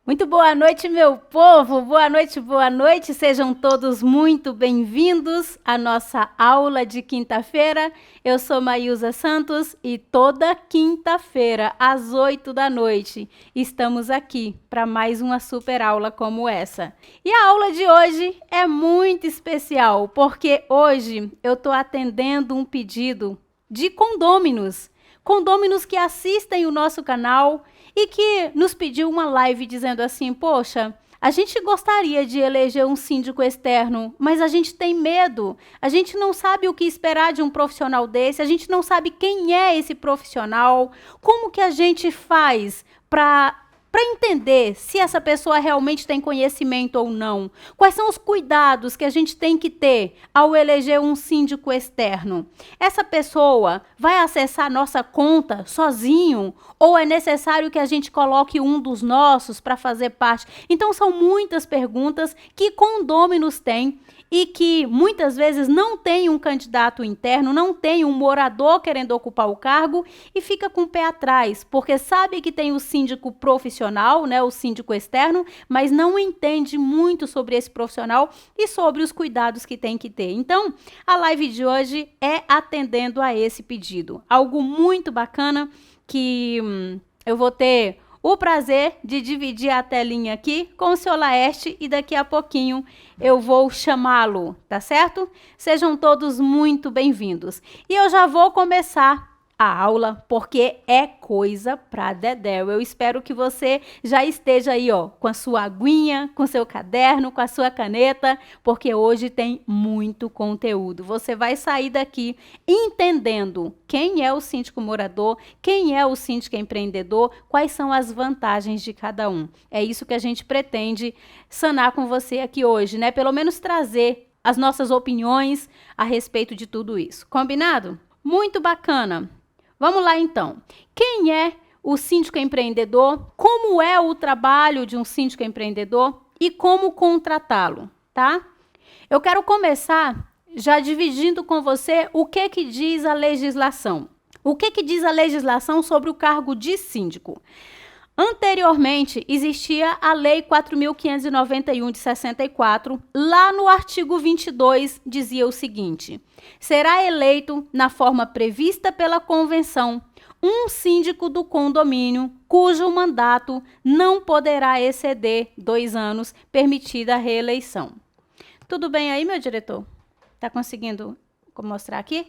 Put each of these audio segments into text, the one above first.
Muito boa noite, meu povo! Boa noite, boa noite! Sejam todos muito bem-vindos à nossa aula de quinta-feira. Eu sou Maísa Santos e toda quinta-feira, às 8 da noite, estamos aqui para mais uma super aula como essa. E a aula de hoje é muito especial, porque hoje eu estou atendendo um pedido de condôminos. Condôminos que assistem o nosso canal e que nos pediu uma live dizendo assim, poxa, a gente gostaria de eleger um síndico externo, mas a gente tem medo, a gente não sabe o que esperar de um profissional desse, a gente não sabe quem é esse profissional, como que a gente faz para entender se essa pessoa realmente tem conhecimento ou não. Quais são os cuidados que a gente tem que ter ao eleger um síndico externo? Essa pessoa vai acessar nossa conta sozinho? Ou é necessário que a gente coloque um dos nossos para fazer parte? Então, são muitas perguntas que condôminos têm e que muitas vezes não tem um candidato interno, não tem um morador querendo ocupar o cargo e fica com o pé atrás, porque sabe que tem o síndico profissional, né, o síndico externo, mas não entende muito sobre esse profissional e sobre os cuidados que tem que ter. Então, a live de hoje é atendendo a esse pedido. Algo muito bacana que eu vou ter o prazer de dividir a telinha aqui com o Sr. Laerte e daqui a pouquinho eu vou chamá-lo, tá certo? Sejam todos muito bem-vindos. E eu já vou começar a aula, porque é coisa pra dedéu. Eu espero que você já esteja aí, ó, com a sua aguinha, com seu caderno, com a sua caneta, porque hoje tem muito conteúdo. Você vai sair daqui entendendo quem é o síndico morador, quem é o síndico empreendedor, quais são as vantagens de cada um. É isso que a gente pretende sanar com você aqui hoje, né? Pelo menos trazer as nossas opiniões a respeito de tudo isso. Combinado? Muito bacana. Vamos lá, então. Quem é o síndico empreendedor? Como é o trabalho de um síndico empreendedor? E como contratá-lo, tá? Eu quero começar já dividindo com você o que diz a legislação. O que diz a legislação sobre o cargo de síndico? Anteriormente, existia a Lei 4.591 de 64. Lá no artigo 22, dizia o seguinte: será eleito, na forma prevista pela Convenção, um síndico do condomínio cujo mandato não poderá exceder 2 anos, permitida a reeleição. Tudo bem aí, meu diretor? Tá conseguindo mostrar aqui?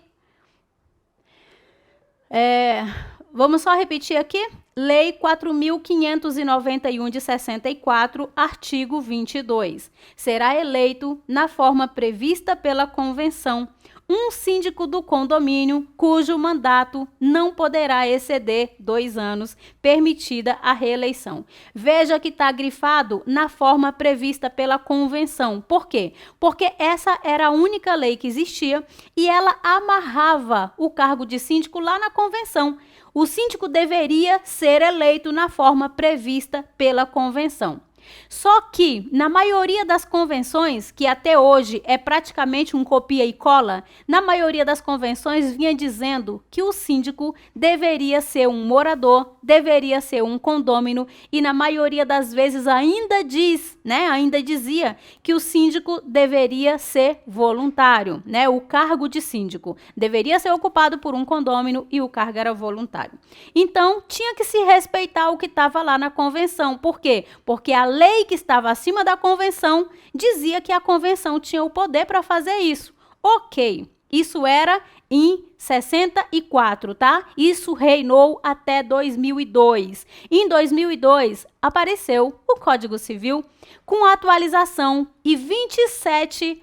Vamos só repetir aqui? Lei 4.591 de 64, artigo 22. Será eleito, na forma prevista pela Convenção, um síndico do condomínio cujo mandato não poderá exceder 2 anos, permitida a reeleição. Veja que está grifado na forma prevista pela Convenção. Por quê? Porque essa era a única lei que existia e ela amarrava o cargo de síndico lá na Convenção. O síndico deveria ser eleito na forma prevista pela Convenção. Só que, na maioria das convenções, que até hoje é praticamente um copia e cola, na maioria das convenções vinha dizendo que o síndico deveria ser um morador, deveria ser um condômino e na maioria das vezes ainda diz, né, ainda dizia que o síndico deveria ser voluntário, né, o cargo de síndico deveria ser ocupado por um condômino e o cargo era voluntário. Então, tinha que se respeitar o que estava lá na convenção. Por quê? Porque a lei que estava acima da convenção dizia que a convenção tinha o poder para fazer isso. Ok, isso era em 64, tá? Isso reinou até 2002. Em 2002, apareceu o Código Civil com atualização e 27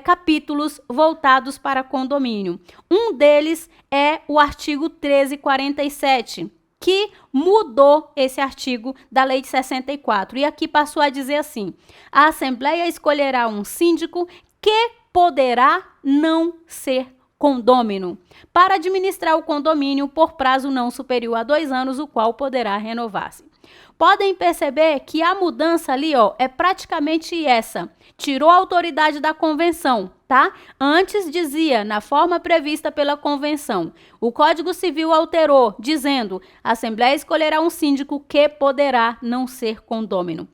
capítulos voltados para condomínio. Um deles é o artigo 1347, que mudou esse artigo da Lei de 64. E aqui passou a dizer assim: a Assembleia escolherá um síndico que poderá não ser condômino, para administrar o condomínio por prazo não superior a 2 anos, o qual poderá renovar-se. Podem perceber que a mudança ali, ó, é praticamente essa. Tirou a autoridade da convenção, tá? Antes dizia, na forma prevista pela convenção. O Código Civil alterou, dizendo: a Assembleia escolherá um síndico que poderá não ser condômino.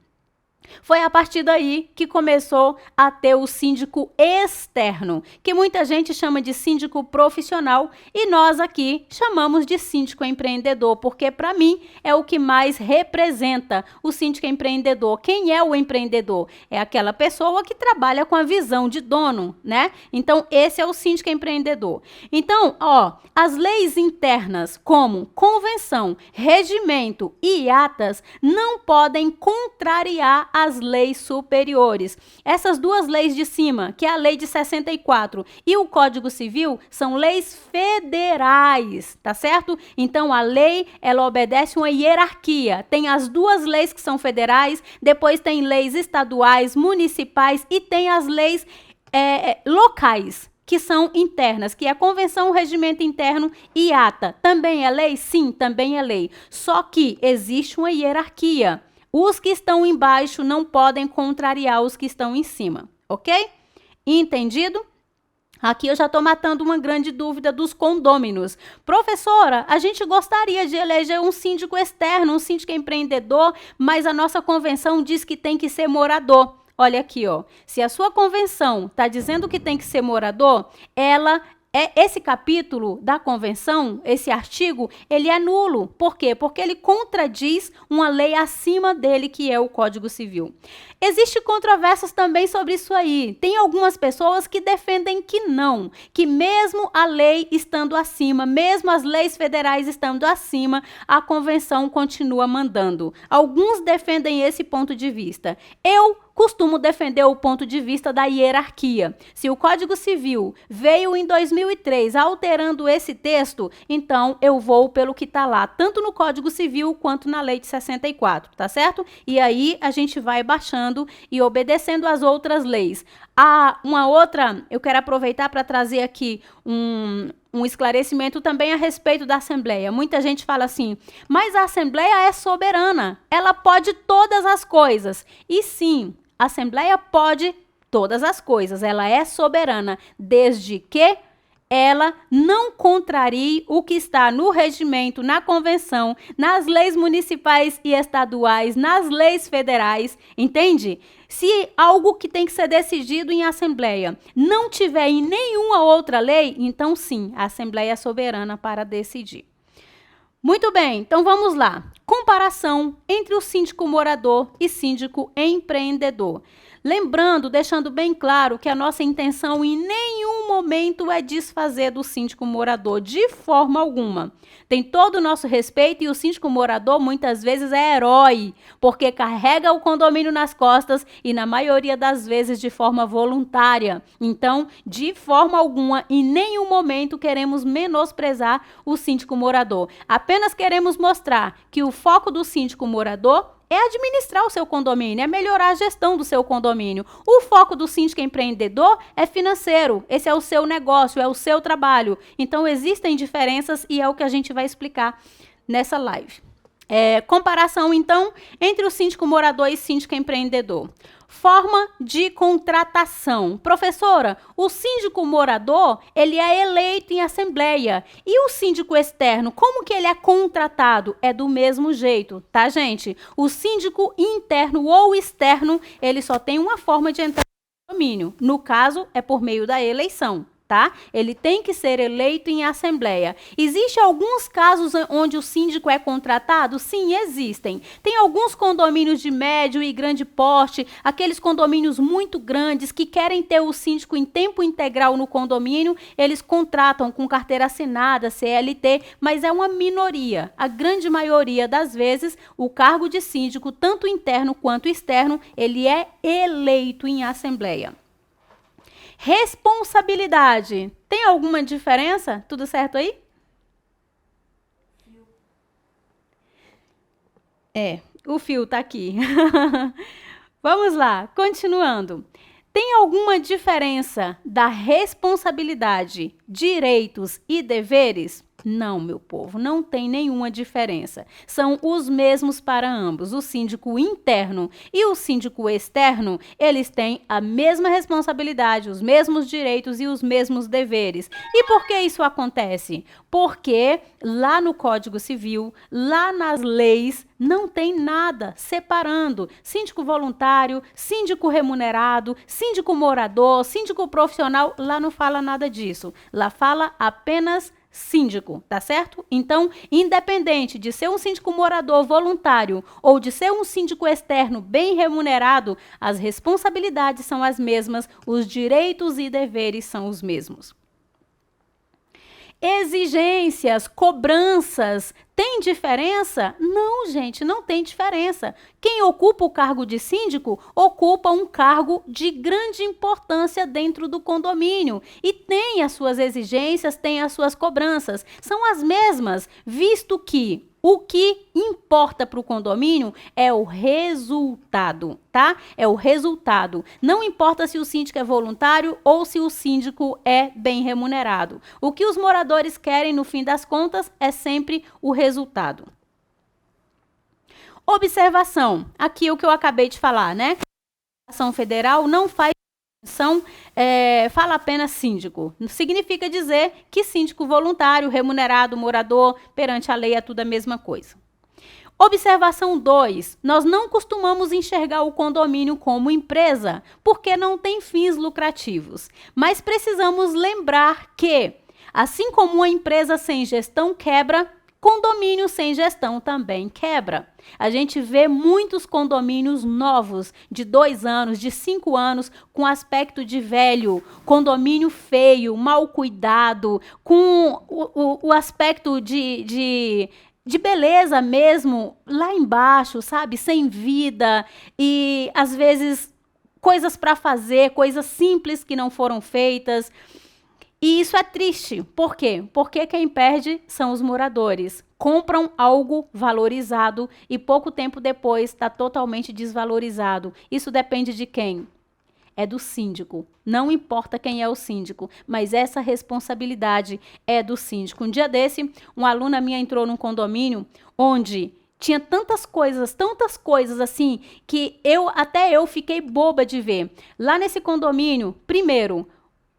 Foi a partir daí que começou a ter o síndico externo, que muita gente chama de síndico profissional e nós aqui chamamos de síndico empreendedor, porque para mim é o que mais representa o síndico empreendedor. Quem é o empreendedor? É aquela pessoa que trabalha com a visão de dono, né? Então, esse é o síndico empreendedor. Então, as leis internas, como convenção, regimento e atas, não podem contrariar as leis superiores. Essas duas leis de cima, que é a lei de 64 e o Código Civil, são leis federais, tá certo? Então, a lei, ela obedece uma hierarquia. Tem as duas leis que são federais, depois tem leis estaduais, municipais e tem as leis locais, que são internas, que é a convenção, regimento interno e ata. Também é lei? Sim, também é lei. Só que existe uma hierarquia. Os que estão embaixo não podem contrariar os que estão em cima, ok? Entendido? Aqui eu já estou matando uma grande dúvida dos condôminos. Professora, a gente gostaria de eleger um síndico externo, um síndico empreendedor, mas a nossa convenção diz que tem que ser morador. Olha aqui, se a sua convenção está dizendo que tem que ser morador, esse capítulo da convenção, esse artigo, ele é nulo. Por quê? Porque ele contradiz uma lei acima dele, que é o Código Civil. Existem controvérsias também sobre isso aí. Tem algumas pessoas que defendem que não, que mesmo a lei estando acima, mesmo as leis federais estando acima, a convenção continua mandando. Alguns defendem esse ponto de vista. Eu costumo defender o ponto de vista da hierarquia. Se o Código Civil veio em 2003 alterando esse texto, então eu vou pelo que está lá, tanto no Código Civil quanto na Lei de 64, tá certo? E aí a gente vai baixando e obedecendo às outras leis. Uma outra, eu quero aproveitar para trazer aqui um esclarecimento também a respeito da Assembleia. Muita gente fala assim, mas a Assembleia é soberana, ela pode todas as coisas. E sim, a Assembleia pode todas as coisas, ela é soberana, desde que ela não contrarie o que está no regimento, na convenção, nas leis municipais e estaduais, nas leis federais, entende? Se algo que tem que ser decidido em assembleia não tiver em nenhuma outra lei, então sim, a Assembleia é soberana para decidir. Muito bem, então vamos lá. Comparação entre o síndico morador e síndico empreendedor. Lembrando, deixando bem claro que a nossa intenção em nenhum momento é desfazer do síndico morador, de forma alguma. Tem todo o nosso respeito e o síndico morador muitas vezes é herói, porque carrega o condomínio nas costas e na maioria das vezes de forma voluntária. Então, de forma alguma, em nenhum momento queremos menosprezar o síndico morador. Apenas queremos mostrar que o foco do síndico morador é administrar o seu condomínio, é melhorar a gestão do seu condomínio. O foco do síndico empreendedor é financeiro. Esse é o seu negócio, é o seu trabalho. Então, existem diferenças e é o que a gente vai explicar nessa live. Comparação, então, entre o síndico morador e síndico empreendedor. Forma de contratação. Professora, o síndico morador, ele é eleito em assembleia. E o síndico externo, como que ele é contratado? É do mesmo jeito, tá, gente? O síndico interno ou externo, ele só tem uma forma de entrar no condomínio. No caso, é por meio da eleição. Tá? Ele tem que ser eleito em assembleia. Existem alguns casos onde o síndico é contratado? Sim, existem. Tem alguns condomínios de médio e grande porte, aqueles condomínios muito grandes que querem ter o síndico em tempo integral no condomínio, eles contratam com carteira assinada, CLT, mas é uma minoria. A grande maioria das vezes, o cargo de síndico, tanto interno quanto externo, ele é eleito em assembleia. Responsabilidade. Tem alguma diferença? Tudo certo aí? O fio tá aqui. Vamos lá, continuando. Tem alguma diferença da responsabilidade, direitos e deveres? Não, meu povo, não tem nenhuma diferença. São os mesmos para ambos. O síndico interno e o síndico externo, eles têm a mesma responsabilidade, os mesmos direitos e os mesmos deveres. E por que isso acontece? Porque lá no Código Civil, lá nas leis, não tem nada separando síndico voluntário, síndico remunerado, síndico morador, síndico profissional. Lá não fala nada disso. Lá fala apenas síndico, tá certo? Então, independente de ser um síndico morador voluntário ou de ser um síndico externo bem remunerado, as responsabilidades são as mesmas, os direitos e deveres são os mesmos. Exigências, cobranças, tem diferença? Não, gente, não tem diferença. Quem ocupa o cargo de síndico ocupa um cargo de grande importância dentro do condomínio e tem as suas exigências, tem as suas cobranças. São as mesmas, visto que o que importa para o condomínio é o resultado, tá? É o resultado. Não importa se o síndico é voluntário ou se o síndico é bem remunerado. O que os moradores querem, no fim das contas, é sempre o resultado. Observação. Aqui o que eu acabei de falar, né? A ação federal não faz fala apenas síndico. Significa dizer que síndico voluntário, remunerado, morador, perante a lei é tudo a mesma coisa. Observação 2. Nós não costumamos enxergar o condomínio como empresa, porque não tem fins lucrativos. Mas precisamos lembrar que, assim como uma empresa sem gestão quebra, condomínio sem gestão também quebra. A gente vê muitos condomínios novos, de 2 anos, de 5 anos, com aspecto de velho, condomínio feio, mal cuidado, com o aspecto de beleza mesmo, lá embaixo, sabe? Sem vida e, às vezes, coisas para fazer, coisas simples que não foram feitas. E isso é triste. Por quê? Porque quem perde são os moradores. Compram algo valorizado e pouco tempo depois está totalmente desvalorizado. Isso depende de quem? É do síndico. Não importa quem é o síndico, mas essa responsabilidade é do síndico. Um dia desse, uma aluna minha entrou num condomínio onde tinha tantas coisas assim, que até eu fiquei boba de ver. Lá nesse condomínio, primeiro,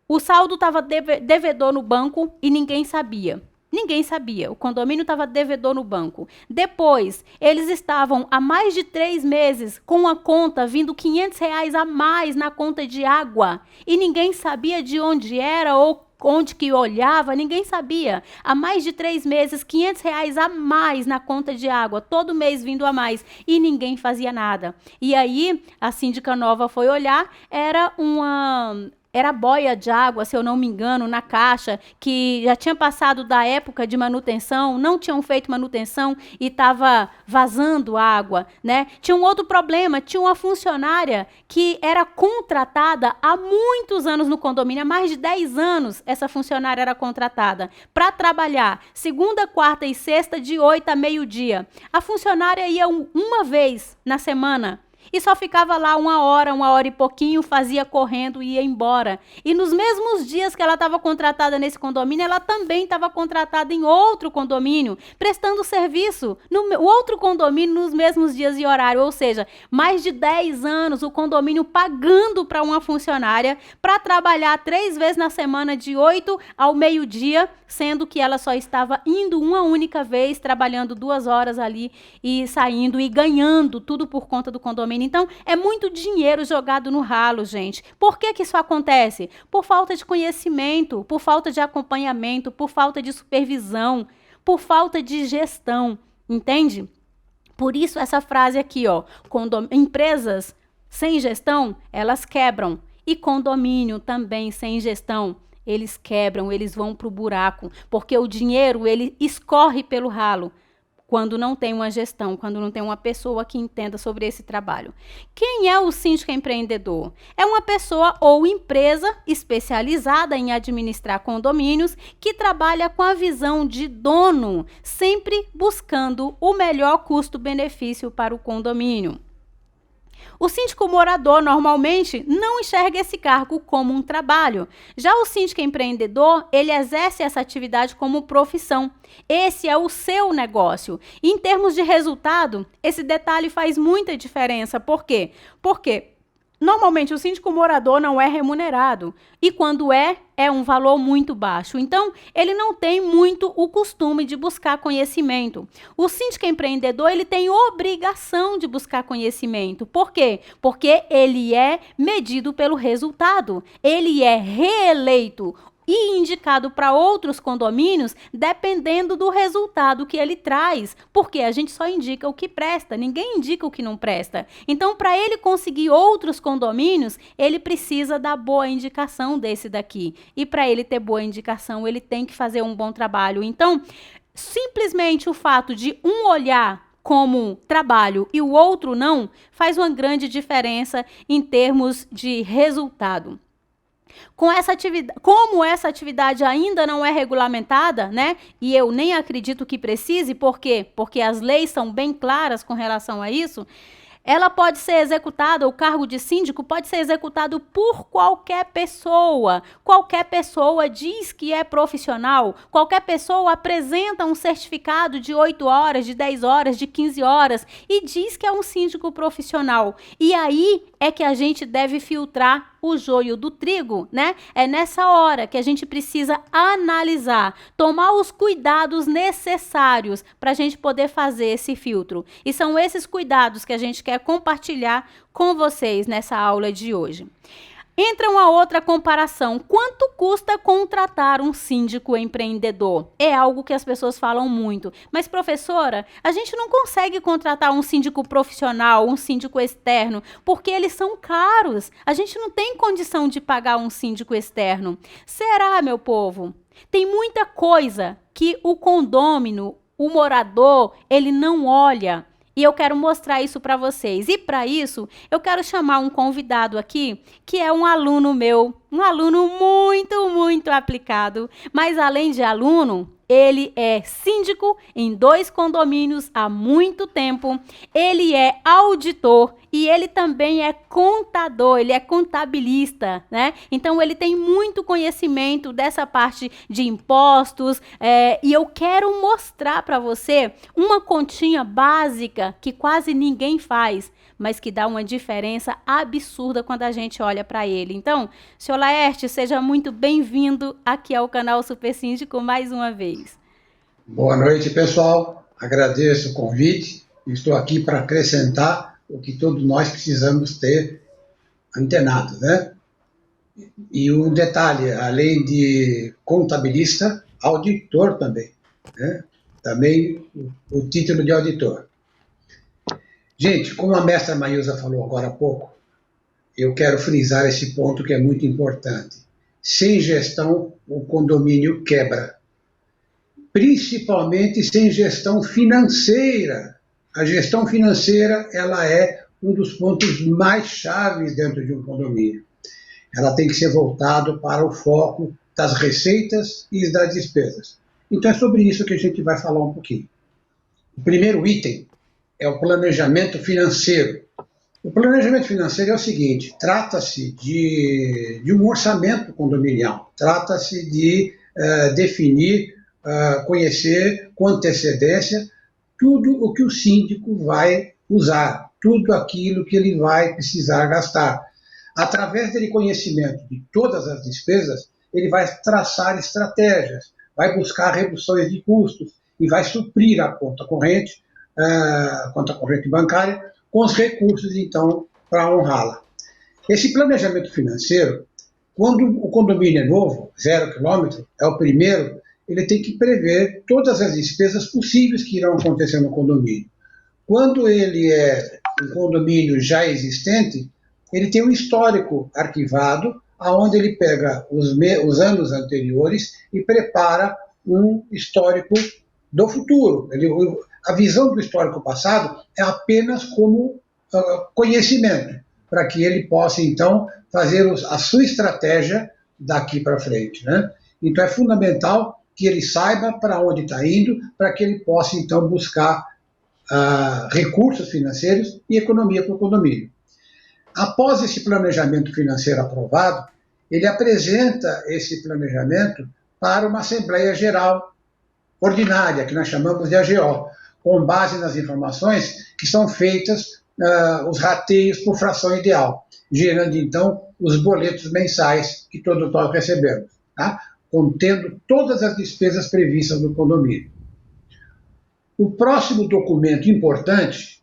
o saldo estava devedor no banco e ninguém sabia. Ninguém sabia. O condomínio estava devedor no banco. Depois, eles estavam há mais de 3 meses com a conta vindo R$ 500 a mais na conta de água. E ninguém sabia de onde era ou onde que olhava, ninguém sabia. Há mais de 3 meses, R$ 500 a mais na conta de água, todo mês vindo a mais, e ninguém fazia nada. E aí, a síndica nova foi olhar, era boia de água, se eu não me engano, na caixa, que já tinha passado da época de manutenção, não tinham feito manutenção e estava vazando água, né? Tinha um outro problema, tinha uma funcionária que era contratada há muitos anos no condomínio, há mais de 10 anos essa funcionária era contratada para trabalhar segunda, quarta e sexta, de 8 a meio-dia. A funcionária ia uma vez na semana, e só ficava lá 1 hora e pouquinho, fazia correndo e ia embora. E nos mesmos dias que ela estava contratada nesse condomínio, ela também estava contratada em outro condomínio, prestando serviço no outro condomínio nos mesmos dias e horário. Ou seja, mais de 10 anos o condomínio pagando para uma funcionária para trabalhar 3 vezes na semana, de 8 ao meio-dia, sendo que ela só estava indo uma única vez, trabalhando 2 horas ali e saindo e ganhando tudo por conta do condomínio. Então, é muito dinheiro jogado no ralo, gente. Por que que isso acontece? Por falta de conhecimento, por falta de acompanhamento, por falta de supervisão, por falta de gestão, entende? Por isso essa frase aqui, ó, empresas sem gestão, elas quebram. E condomínio também sem gestão, eles quebram, eles vão para o buraco, porque o dinheiro, ele escorre pelo ralo quando não tem uma gestão, quando não tem uma pessoa que entenda sobre esse trabalho. Quem é o síndico empreendedor? É uma pessoa ou empresa especializada em administrar condomínios que trabalha com a visão de dono, sempre buscando o melhor custo-benefício para o condomínio. O síndico morador, normalmente, não enxerga esse cargo como um trabalho. Já o síndico empreendedor, ele exerce essa atividade como profissão. Esse é o seu negócio. E em termos de resultado, esse detalhe faz muita diferença. Por quê? Porque normalmente o síndico morador não é remunerado e quando é um valor muito baixo. Então, ele não tem muito o costume de buscar conhecimento. O síndico empreendedor, ele tem obrigação de buscar conhecimento. Por quê? Porque ele é medido pelo resultado. Ele é reeleito e indicado para outros condomínios dependendo do resultado que ele traz, porque a gente só indica o que presta, ninguém indica o que não presta. Então, para ele conseguir outros condomínios, ele precisa da boa indicação desse daqui. E para ele ter boa indicação, ele tem que fazer um bom trabalho. Então, simplesmente o fato de um olhar como trabalho e o outro não, faz uma grande diferença em termos de resultado. Como essa atividade ainda não é regulamentada, né? E eu nem acredito que precise, por quê? Porque as leis são bem claras com relação a isso. Ela pode ser executada, o cargo de síndico pode ser executado por qualquer pessoa. Qualquer pessoa diz que é profissional, qualquer pessoa apresenta um certificado de 8 horas, de 10 horas, de 15 horas e diz que é um síndico profissional. E aí é que a gente deve filtrar o joio do trigo, né? É nessa hora que a gente precisa analisar, tomar os cuidados necessários para a gente poder fazer esse filtro. E são esses cuidados que a gente quer compartilhar com vocês nessa aula de hoje. Entra uma outra comparação. Quanto custa contratar um síndico empreendedor? É algo que as pessoas falam muito. Mas, professora, a gente não consegue contratar um síndico profissional, um síndico externo, porque eles são caros. A gente não tem condição de pagar um síndico externo. Será, meu povo? Tem muita coisa que o condômino, o morador, ele não olha. E eu quero mostrar isso para vocês. E para isso, eu quero chamar um convidado aqui, que é um aluno meu, um aluno muito aplicado. Mas além de aluno, ele é síndico em 2 condomínios há muito tempo. Ele é auditor e ele também é contador, ele é contabilista, né? Então, ele tem muito conhecimento dessa parte de impostos. E eu quero mostrar para você uma continha básica que quase ninguém faz, mas que dá uma diferença absurda quando a gente olha para ele. Então, senhor Laerte, seja muito bem-vindo aqui ao canal Super Síndico mais uma vez. Boa noite, pessoal. Agradeço o convite. Estou aqui para acrescentar o que todos nós precisamos ter antenado, né? E um detalhe, além de contabilista, auditor também, né? Também o título de auditor. Gente, como a mestra Maísa falou agora há pouco, eu quero frisar esse ponto que é muito importante. Sem gestão, o condomínio quebra. Principalmente sem gestão financeira. A gestão financeira, ela é um dos pontos mais chaves dentro de um condomínio. Ela tem que ser voltada para o foco das receitas e das despesas. Então é sobre isso que a gente vai falar um pouquinho. O primeiro item é o planejamento financeiro. O planejamento financeiro é o seguinte, trata-se de um orçamento condominial, trata-se de definir, conhecer com antecedência tudo o que o síndico vai usar, tudo aquilo que ele vai precisar gastar. Através dele conhecimento de todas as despesas, ele vai traçar estratégias, vai buscar reduções de custos e vai suprir a conta corrente bancária, com os recursos, então, para honrá-la. Esse planejamento financeiro, quando o condomínio é novo, 0 quilômetro, é o primeiro, ele tem que prever todas as despesas possíveis que irão acontecer no condomínio. Quando ele é um condomínio já existente, ele tem um histórico arquivado, onde ele pega os anos anteriores e prepara um histórico do futuro. A visão do histórico passado é apenas como conhecimento, para que ele possa, então, fazer a sua estratégia daqui para frente, né? Então, é fundamental que ele saiba para onde está indo, para que ele possa, então, buscar recursos financeiros e economia para o condomínio. Após esse planejamento financeiro aprovado, ele apresenta esse planejamento para uma Assembleia Geral Ordinária, que nós chamamos de AGO, com base nas informações que são feitas, os rateios por fração ideal, gerando, então, os boletos mensais que todos nós recebemos, tá? Contendo todas as despesas previstas no condomínio. O próximo documento importante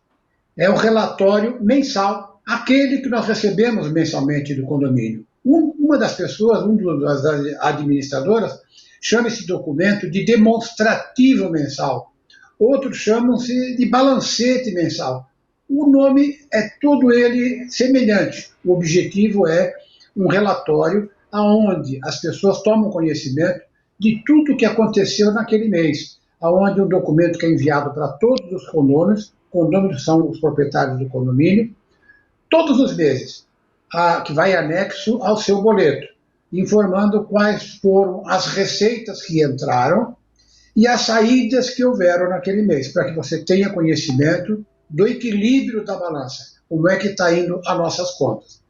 é o relatório mensal, aquele que nós recebemos mensalmente do condomínio. Uma das pessoas, das administradoras, chama esse documento de demonstrativo mensal. Outros chamam-se de balancete mensal. O nome é todo ele semelhante. O objetivo é um relatório onde as pessoas tomam conhecimento de tudo o que aconteceu naquele mês, onde o documento que é enviado para todos os condôminos são os proprietários do condomínio, todos os meses, que vai anexo ao seu boleto, informando quais foram as receitas que entraram e as saídas que houveram naquele mês, para que você tenha conhecimento do equilíbrio da balança, como é que está indo as nossas contas.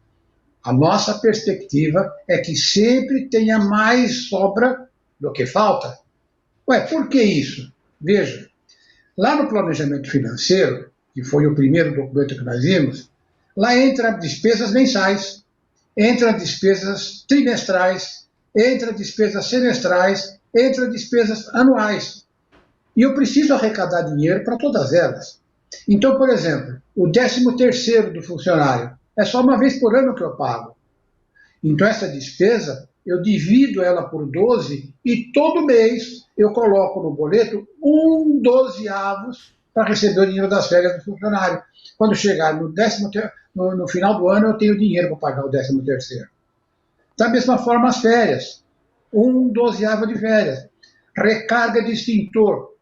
A nossa perspectiva é que sempre tenha mais sobra do que falta. Ué, por que isso? Veja, lá no planejamento financeiro, que foi o primeiro documento que nós vimos, lá entra despesas mensais, entra despesas trimestrais, entra despesas semestrais, entra despesas anuais. E eu preciso arrecadar dinheiro para todas elas. Então, por exemplo, o 13º do funcionário é só uma vez por ano que eu pago. Então, essa despesa, eu divido ela por 12 e todo mês eu coloco no boleto 1/12 para receber o dinheiro das férias do funcionário. Quando chegar no final do ano, eu tenho dinheiro para pagar o 13º. Da mesma forma, as férias. 1/12 de férias. Recarga de extintor.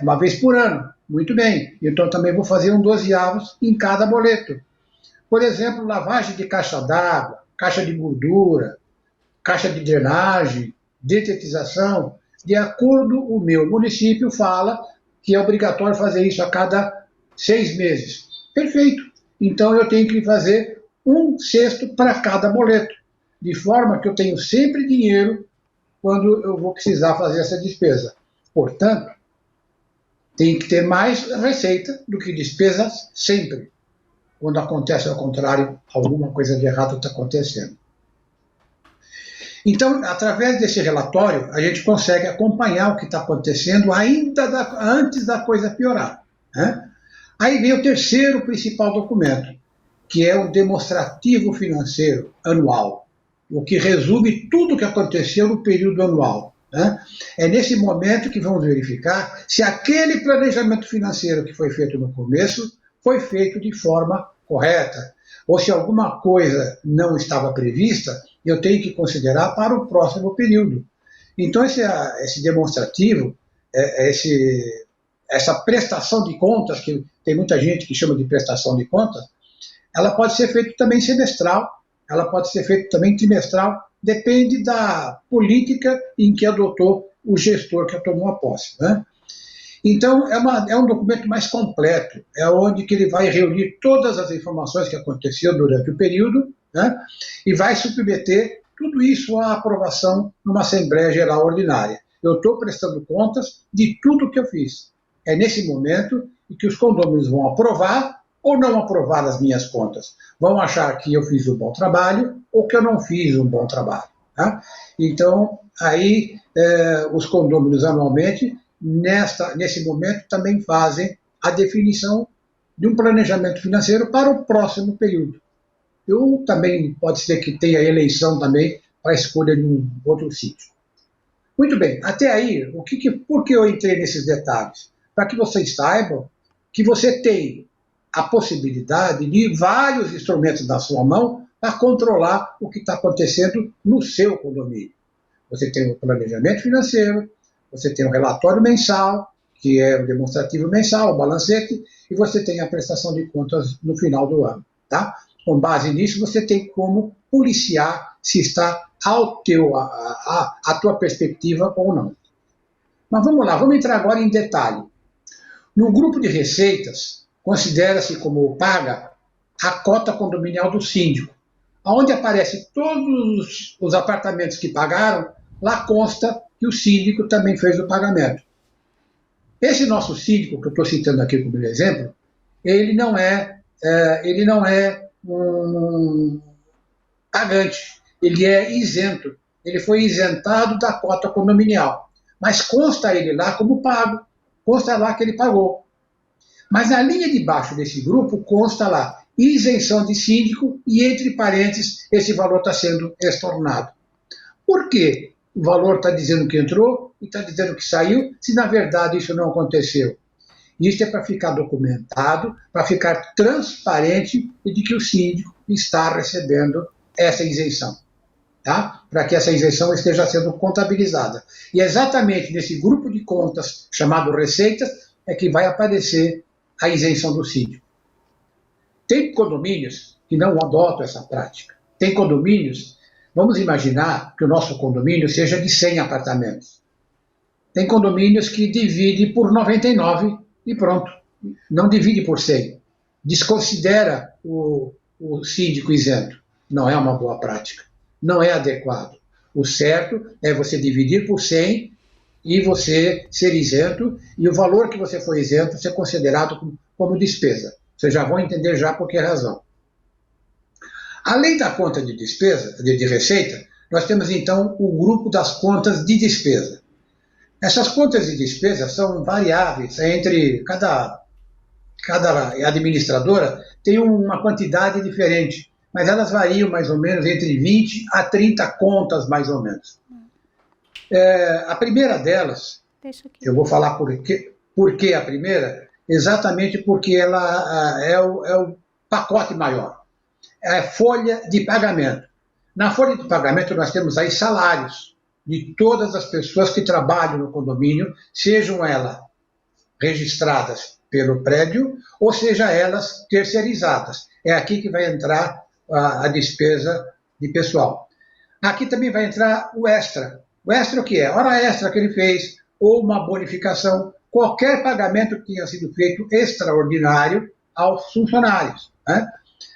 Uma vez por ano. Muito bem. Então, também vou fazer 1/12 em cada boleto. Por exemplo, lavagem de caixa d'água, caixa de gordura, caixa de drenagem, detetização. De acordo com o meu município, fala que é obrigatório fazer isso a cada 6 meses. Perfeito. Então, eu tenho que fazer 1/6 para cada boleto, de forma que eu tenho sempre dinheiro quando eu vou precisar fazer essa despesa. Portanto, tem que ter mais receita do que despesas sempre. Quando acontece ao contrário, alguma coisa de errado está acontecendo. Então, através desse relatório, a gente consegue acompanhar o que está acontecendo ainda antes da coisa piorar, né? Aí vem o terceiro principal documento, que é o demonstrativo financeiro anual, o que resume tudo o que aconteceu no período anual, né? É nesse momento que vamos verificar se aquele planejamento financeiro que foi feito no começo foi feito de forma correta, ou se alguma coisa não estava prevista, eu tenho que considerar para o próximo período. Então, esse demonstrativo, essa prestação de contas, que tem muita gente que chama de prestação de contas, ela pode ser feita também semestral, ela pode ser feita também trimestral, depende da política em que adotou o gestor que tomou a posse, né? Então, é um documento mais completo, é onde que ele vai reunir todas as informações que aconteceram durante o período, né, e vai submeter tudo isso à aprovação numa Assembleia Geral Ordinária. Eu estou prestando contas de tudo que eu fiz. É nesse momento em que os condôminos vão aprovar ou não aprovar as minhas contas. Vão achar que eu fiz um bom trabalho ou que eu não fiz um bom trabalho, tá? Então, aí, os condôminos anualmente, nesse momento, também fazem a definição de um planejamento financeiro para o próximo período. Eu também, pode ser que tenha eleição também para a escolha de um outro sítio. Muito bem, até aí, por que eu entrei nesses detalhes? Para que vocês saibam que você tem a possibilidade de vários instrumentos na sua mão para controlar o que está acontecendo no seu condomínio. Você tem o planejamento financeiro, você tem o relatório mensal, que é o demonstrativo mensal, o balancete, e você tem a prestação de contas no final do ano, tá? Com base nisso, você tem como policiar se está a tua perspectiva ou não. Mas vamos lá, vamos entrar agora em detalhe. No grupo de receitas, considera-se como paga a cota condominial do síndico. Onde aparece todos os apartamentos que pagaram, lá consta que o síndico também fez o pagamento. Esse nosso síndico, que eu estou citando aqui como exemplo, ele não é um pagante, ele é isento. Ele foi isentado da cota condominial. Mas consta ele lá como pago, consta lá que ele pagou. Mas na linha de baixo desse grupo consta lá isenção de síndico e, entre parênteses, esse valor está sendo estornado. Por quê? O valor está dizendo que entrou e está dizendo que saiu, se na verdade isso não aconteceu. Isso é para ficar documentado, para ficar transparente de que o síndico está recebendo essa isenção. Tá? Para que essa isenção esteja sendo contabilizada. E exatamente nesse grupo de contas, chamado receitas, é que vai aparecer a isenção do síndico. Tem condomínios que não adotam essa prática. Tem condomínios, vamos imaginar que o nosso condomínio seja de 100 apartamentos. Tem condomínios que divide por 99 e pronto. Não divide por 100. Desconsidera o síndico isento. Não é uma boa prática. Não é adequado. O certo é você dividir por 100 e você ser isento, e o valor que você foi isento ser considerado como despesa. Vocês já vão entender já por que razão. Além da conta de despesa, de receita, nós temos então o grupo das contas de despesa. Essas contas de despesa são variáveis, entre cada administradora tem uma quantidade diferente, mas elas variam mais ou menos entre 20 a 30 contas, mais ou menos. A primeira delas, eu vou falar por que a primeira, exatamente porque ela é o pacote maior. É a folha de pagamento. Na folha de pagamento nós temos aí salários de todas as pessoas que trabalham no condomínio, sejam elas registradas pelo prédio ou seja elas terceirizadas. É aqui que vai entrar a despesa de pessoal. Aqui também vai entrar o extra. O extra o que é? Hora extra que ele fez, ou uma bonificação, qualquer pagamento que tenha sido feito extraordinário aos funcionários. Né?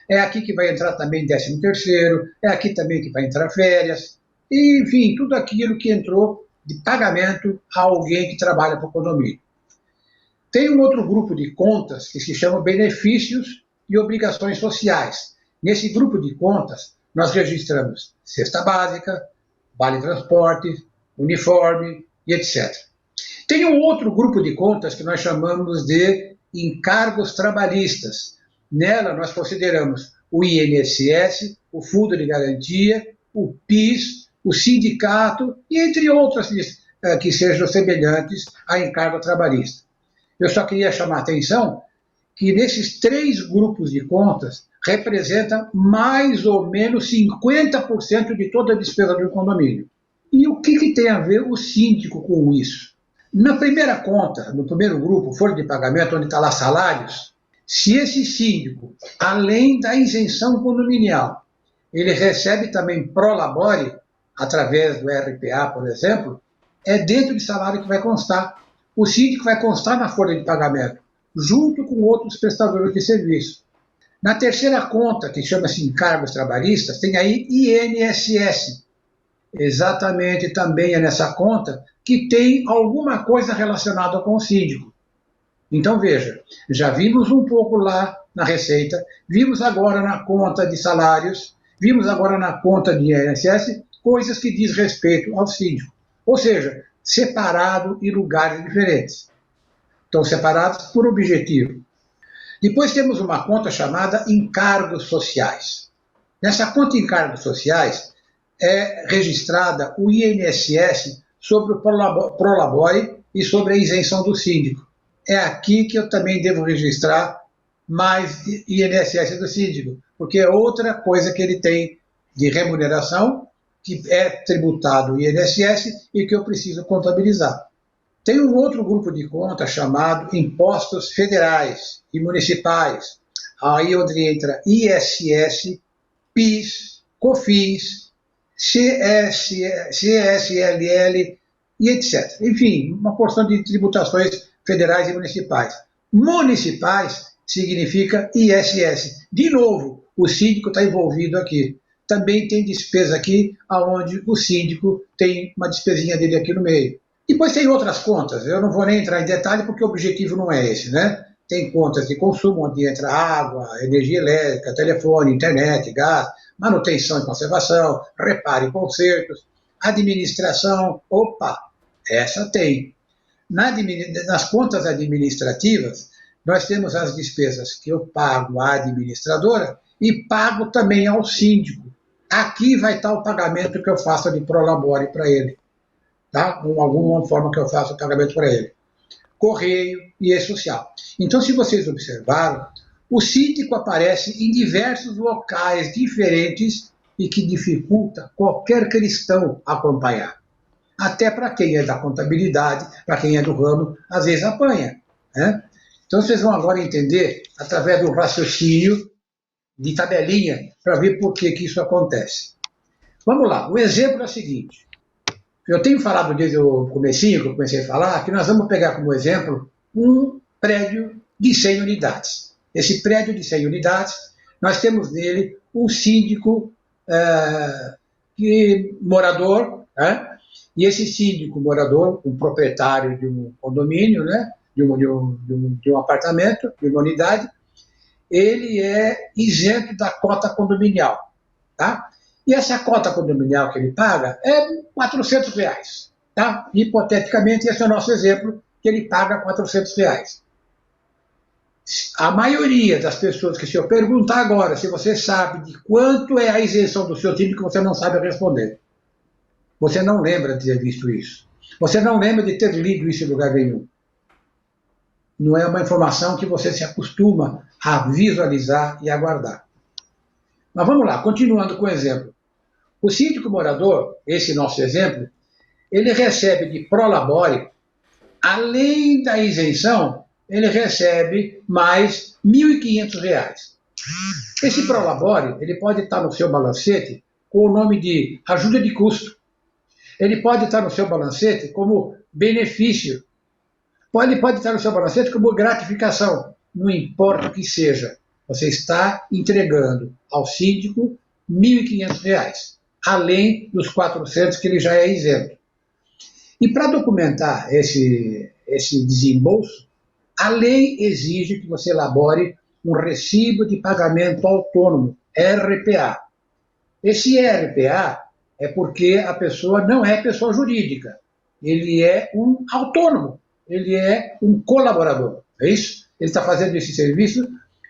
É aqui que vai entrar também 13º, é aqui também que vai entrar férias, e, enfim, tudo aquilo que entrou de pagamento a alguém que trabalha para o condomínio. Tem um outro grupo de contas que se chama benefícios e obrigações sociais. Nesse grupo de contas, nós registramos cesta básica, vale transporte, uniforme e etc. Tem um outro grupo de contas que nós chamamos de encargos trabalhistas. Nela, nós consideramos o INSS, o Fundo de Garantia, o PIS, o sindicato e entre outras que sejam semelhantes a encargo trabalhista. Eu só queria chamar a atenção que nesses 3 grupos de contas representa mais ou menos 50% de toda a despesa do condomínio. E o que tem a ver o síndico com isso? Na primeira conta, no primeiro grupo, folha de pagamento, onde está lá salários, se esse síndico, além da isenção condominial, ele recebe também prolabore, através do RPA, por exemplo, é dentro de salário que vai constar. O síndico vai constar na folha de pagamento, junto com outros prestadores de serviço. Na terceira conta, que chama-se encargos trabalhistas, tem aí INSS. Exatamente também é nessa conta que tem alguma coisa relacionada com o síndico. Então, veja, já vimos um pouco lá na receita, vimos agora na conta de salários, vimos agora na conta de INSS, coisas que diz respeito ao síndico. Ou seja, separado em lugares diferentes. Estão separados por objetivo. Depois temos uma conta chamada encargos sociais. Nessa conta encargos sociais é registrada o INSS sobre o prolabore e sobre a isenção do síndico. É aqui que eu também devo registrar mais INSS do síndico, porque é outra coisa que ele tem de remuneração, que é tributado o INSS e que eu preciso contabilizar. Tem um outro grupo de contas chamado impostos federais e municipais, aí onde entra ISS, PIS, COFINS, CSLL e etc. Enfim, uma porção de tributações federais e municipais. Municipais significa ISS. De novo, o síndico está envolvido aqui. Também tem despesa aqui, onde o síndico tem uma despesinha dele aqui no meio. Depois tem outras contas, eu não vou nem entrar em detalhe porque o objetivo não é esse, né? Tem contas de consumo, onde entra água, energia elétrica, telefone, internet, gás, manutenção e conservação, reparo e consertos, administração, opa, essa tem. Nas contas administrativas, nós temos as despesas que eu pago à administradora e pago também ao síndico. Aqui vai estar o pagamento que eu faço de prolabore para ele. Tá? Com alguma forma que eu faço o pagamento para ele. Correio e e-social. Então, se vocês observaram, o síndico aparece em diversos locais diferentes e que dificulta qualquer cristão acompanhar. Até para quem é da contabilidade, para quem é do ramo, às vezes apanha. Né? Então, vocês vão agora entender, através do raciocínio de tabelinha, para ver por que isso acontece. Vamos lá, o exemplo é o seguinte. Eu tenho falado desde o comecinho, que eu comecei a falar, que nós vamos pegar como exemplo um prédio de 100 unidades. Esse prédio de 100 unidades, nós temos nele um síndico morador, e esse síndico morador, um proprietário de um condomínio, né, de um apartamento, de uma unidade, ele é isento da cota condominial. Tá? E essa cota condominial que ele paga é R$400. Tá? Hipoteticamente, esse é o nosso exemplo, que ele paga R$400. A maioria das pessoas que se eu perguntar agora se você sabe de quanto é a isenção do seu síndico, você não sabe responder. Você não lembra de ter visto isso. Você não lembra de ter lido isso em lugar nenhum. Não é uma informação que você se acostuma a visualizar e a guardar. Mas vamos lá, continuando com o exemplo. O síndico morador, esse nosso exemplo, ele recebe de prolabore, além da isenção, ele recebe mais R$1.500. Esse prolabore, ele pode estar no seu balancete com o nome de ajuda de custo. Ele pode estar no seu balancete como benefício. Ele pode estar no seu balancete como gratificação. Não importa o que seja. Você está entregando ao síndico R$1.500, além dos 400 que ele já é isento. E para documentar esse desembolso, a lei exige que você elabore um recibo de pagamento autônomo, RPA. Esse RPA é porque a pessoa não é pessoa jurídica, ele é um autônomo, ele é um colaborador, é isso? Ele está fazendo esse serviço,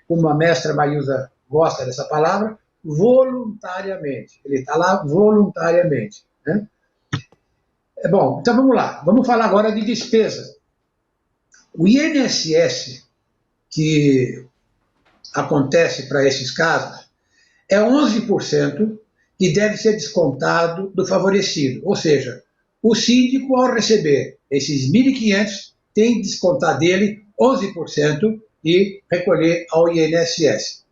como a mestra Maísa gosta dessa palavra, voluntariamente. Ele está lá voluntariamente. Né? Bom, então vamos lá. Vamos falar agora de despesa. O INSS, que acontece para esses casos, é 11% que deve ser descontado do favorecido. Ou seja, o síndico, ao receber esses 1.500, tem que descontar dele 11% e recolher ao INSS.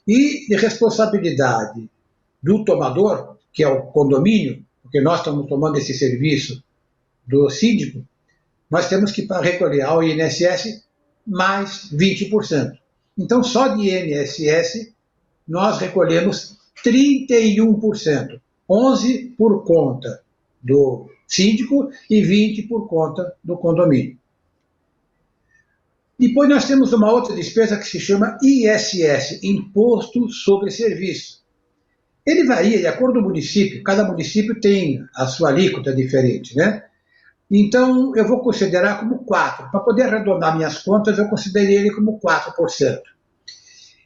E de responsabilidade do tomador, que é o condomínio, porque nós estamos tomando esse serviço do síndico, nós temos que recolher ao INSS mais 20%. Então, só de INSS, nós recolhemos 31%. 11% por conta do síndico e 20% por conta do condomínio. Depois nós temos uma outra despesa que se chama ISS, Imposto sobre Serviço. Ele varia de acordo com o município, cada município tem a sua alíquota diferente, né? Então, eu vou considerar como 4%. Para poder arredondar minhas contas, eu considerei ele como 4%.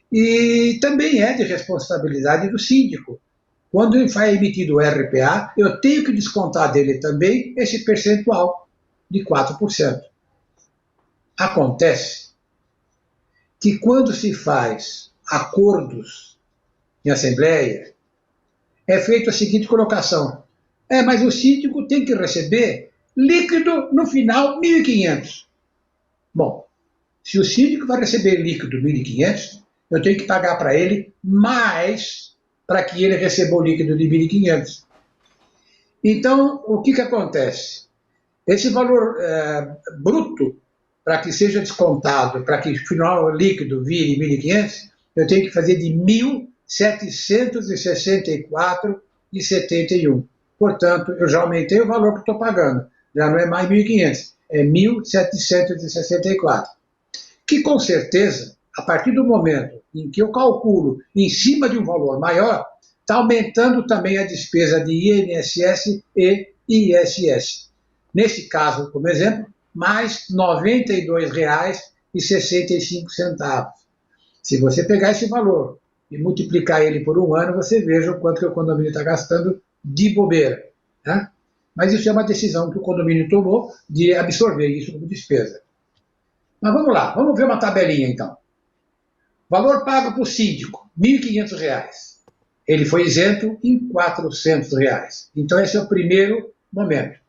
E também é de responsabilidade do síndico. Quando ele vai emitido o RPA, eu tenho que descontar dele também esse percentual de 4%. Acontece que quando se faz acordos em assembleia, é feita a seguinte colocação. Mas o síndico tem que receber líquido no final 1.500. Bom, se o síndico vai receber líquido 1.500, eu tenho que pagar para ele mais para que ele receba o líquido de 1.500. Então, o que acontece? Esse valor bruto para que seja descontado, para que o final líquido vire 1.500, eu tenho que fazer de 1.764,71. Portanto, eu já aumentei o valor que estou pagando. Já não é mais 1.500, é 1.764. Que, com certeza, a partir do momento em que eu calculo em cima de um valor maior, está aumentando também a despesa de INSS e ISS. Nesse caso, como exemplo, mais R$ 92,65. Se você pegar esse valor e multiplicar ele por um ano, você veja o quanto que o condomínio está gastando de bobeira. Né? Mas isso é uma decisão que o condomínio tomou de absorver isso como despesa. Mas vamos lá, vamos ver uma tabelinha então. Valor pago para o síndico, R$ 1.500. Ele foi isento em R$ 400. Então esse é o primeiro momento.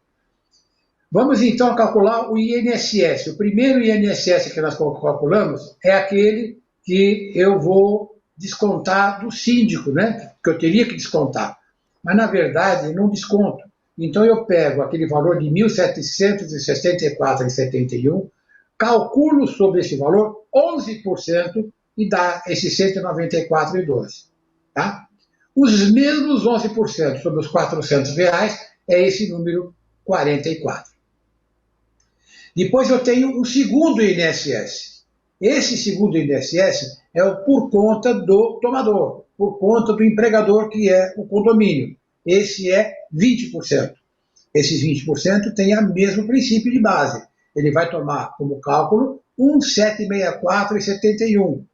Vamos então calcular o INSS. O primeiro INSS que nós calculamos é aquele que eu vou descontar do síndico, né? Que eu teria que descontar. Mas, na verdade, não desconto. Então, eu pego aquele valor de R$ 1.764,71, calculo sobre esse valor 11% e dá esses R$ 194,12. Tá? Os mesmos 11% sobre os R$ 400 é esse número 44. Depois eu tenho um segundo INSS. Esse segundo INSS é o por conta do tomador, por conta do empregador, que é o condomínio. Esse é 20%. Esses 20% têm o mesmo princípio de base. Ele vai tomar como cálculo 1.764,71.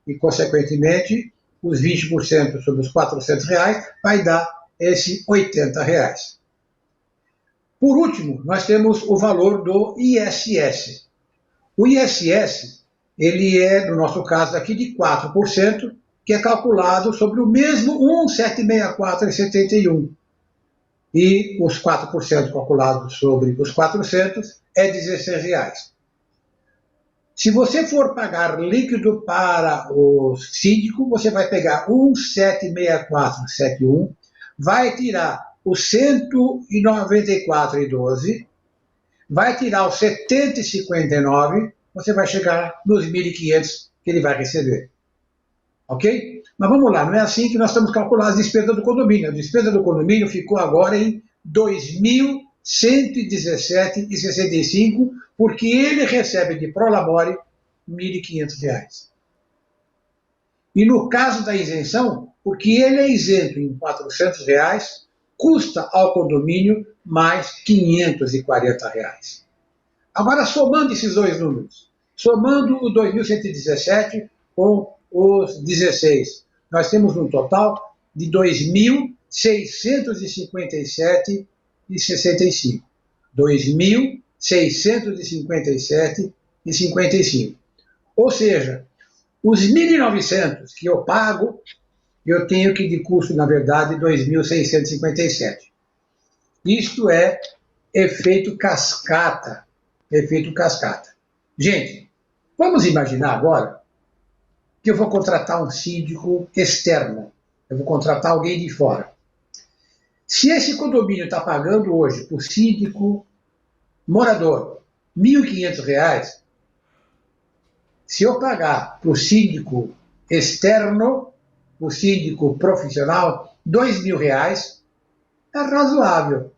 E, consequentemente, os 20% sobre os R$ 400 vai dar esse R$ 80. Por último, nós temos o valor do ISS. O ISS, ele é, no nosso caso aqui, de 4%, que é calculado sobre o mesmo 1.764,71. E os 4% calculados sobre os 400 é R$ 16. Se você for pagar líquido para o síndico, você vai pegar 1.764,71, vai tirar os 194,12, vai tirar os 70,59, você vai chegar nos 1.500 que ele vai receber. Ok? Mas vamos lá, não é assim que nós estamos calculando as despesas do condomínio. A despesa do condomínio ficou agora em R$ 2.117,65, porque ele recebe de prolabore R$ 1.500. E no caso da isenção, porque ele é isento em R$ 400, custa ao condomínio mais R$ 540. Agora, somando esses dois números, somando o 2.117 com os 16, nós temos um total de 2.657,65. 2.657,55. Ou seja, os 1.900 que eu pago, eu tenho que de custo, na verdade, 2.657. Isto é efeito cascata. Efeito cascata. Gente, vamos imaginar agora que eu vou contratar um síndico externo. Eu vou contratar alguém de fora. Se esse condomínio está pagando hoje para o síndico morador R$ 1.500, se eu pagar para o síndico externo, o síndico profissional, R$ 2.000, é razoável.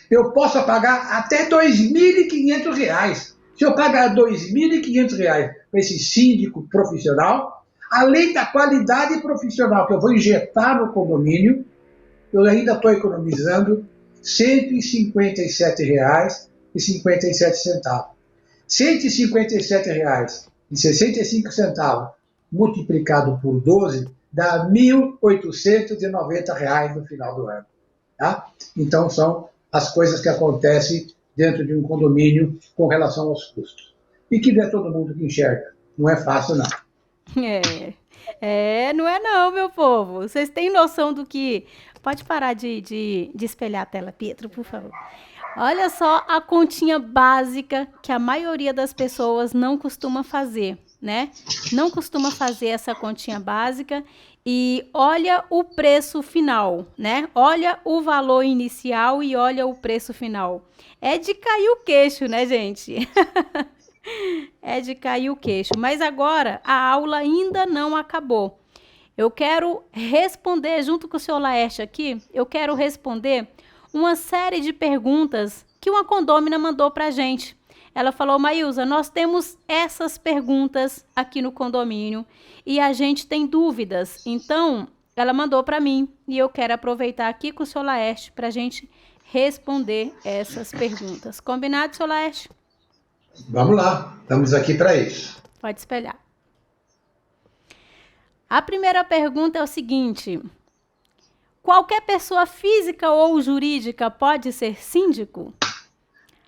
Eu posso pagar até R$ 2.500. Se eu pagar R$ 2.500 para esse síndico profissional, além da qualidade profissional que eu vou injetar no condomínio, eu ainda estou economizando R$ 157,57. R$ 157,65 multiplicado por 12 dá R$ 1.890 no final do ano. Tá? Então, são as coisas que acontecem dentro de um condomínio com relação aos custos. E que não é todo mundo que enxerga. Não é fácil, não. Não é não, meu povo. Vocês têm noção do que... Pode parar de espelhar a tela, Pietro, por favor. Olha só a continha básica que a maioria das pessoas não costuma fazer, né? Não costuma fazer essa continha básica e olha o preço final, né? Olha o valor inicial e olha o preço final. É de cair o queixo, né, gente? É de cair o queixo. Mas agora a aula ainda não acabou. Eu quero responder, junto com o senhor Laerte aqui, eu quero responder uma série de perguntas que uma condômina mandou para a gente. Ela falou, Maílza, nós temos essas perguntas aqui no condomínio e a gente tem dúvidas. Então, ela mandou para mim e eu quero aproveitar aqui com o senhor Laerte para a gente responder essas perguntas. Combinado, senhor Laerte? Vamos lá, estamos aqui para isso. Pode espelhar. A primeira pergunta é o seguinte: qualquer pessoa física ou jurídica pode ser síndico?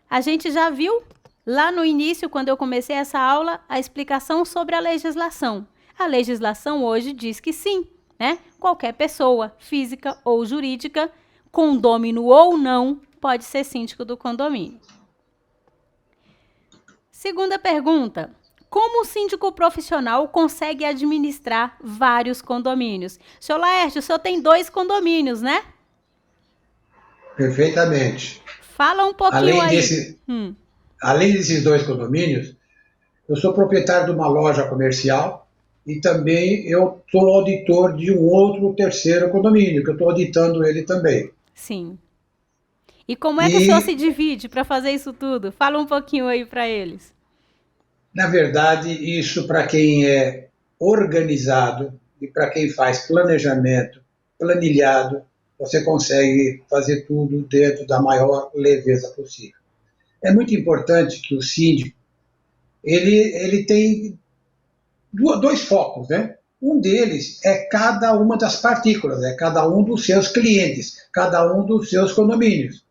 A gente já viu lá no início, quando eu comecei essa aula, a explicação sobre a legislação. A legislação hoje diz que sim, né? Qualquer pessoa física ou jurídica, condômino ou não, pode ser síndico do condomínio. Segunda pergunta: como o síndico profissional consegue administrar vários condomínios? Senhor Laerte, o senhor tem 2 condomínios, né? Perfeitamente. Fala um pouquinho aí. Além desses 2 condomínios, eu sou proprietário de uma loja comercial e também eu sou auditor de um outro terceiro condomínio, que eu estou auditando ele também. Sim. E como é que o senhor se divide para fazer isso tudo? Fala um pouquinho aí para eles. Na verdade, isso para quem é organizado e para quem faz planejamento, planilhado, você consegue fazer tudo dentro da maior leveza possível. É muito importante que o síndico, ele tem 2 focos, né? Um deles é cada uma das partículas, é cada um dos seus clientes, cada um dos seus condomínios.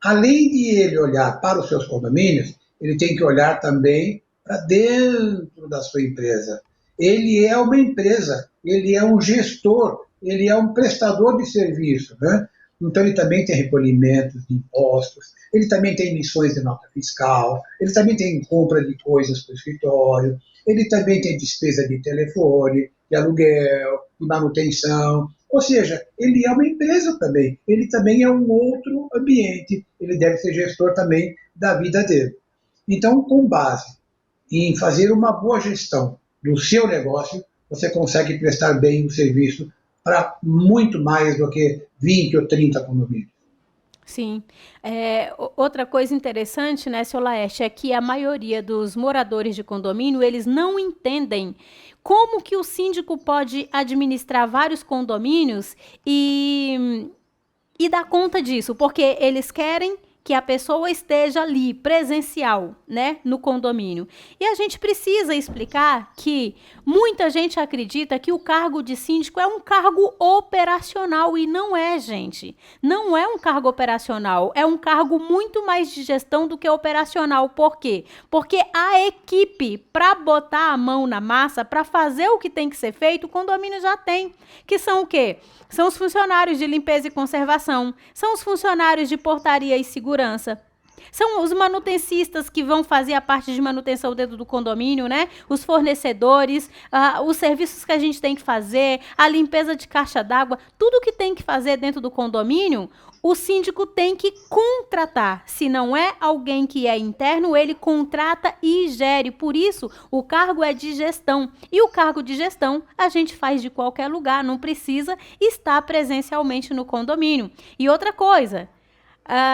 Além de ele olhar para os seus condomínios, ele tem que olhar também para dentro da sua empresa. Ele é uma empresa, ele é um gestor, ele é um prestador de serviço, né? Então ele também tem recolhimentos de impostos, ele também tem emissões de nota fiscal, ele também tem compra de coisas para o escritório, ele também tem despesa de telefone, de aluguel, de manutenção. Ou seja, ele é uma empresa também, ele também é um outro ambiente, ele deve ser gestor também da vida dele. Então, com base em fazer uma boa gestão do seu negócio, você consegue prestar bem o serviço para muito mais do que 20 ou 30 condomínios. Sim. Outra coisa interessante, né, senhor Laerte, é que a maioria dos moradores de condomínio, eles não entendem como que o síndico pode administrar vários condomínios e dar conta disso, porque eles querem que a pessoa esteja ali, presencial, né, no condomínio. E a gente precisa explicar que muita gente acredita que o cargo de síndico é um cargo operacional e não é, gente. Não é um cargo operacional, é um cargo muito mais de gestão do que operacional. Por quê? Porque a equipe, para botar a mão na massa, para fazer o que tem que ser feito, o condomínio já tem. Que são o quê? São os funcionários de limpeza e conservação, são os funcionários de portaria e segurança, são os manutencistas que vão fazer a parte de manutenção dentro do condomínio, né? Os fornecedores, os serviços que a gente tem que fazer, a limpeza de caixa d'água, tudo que tem que fazer dentro do condomínio, o síndico tem que contratar. Se não é alguém que é interno, ele contrata e gere. Por isso, o cargo é de gestão. E o cargo de gestão a gente faz de qualquer lugar, não precisa estar presencialmente no condomínio. E outra coisa,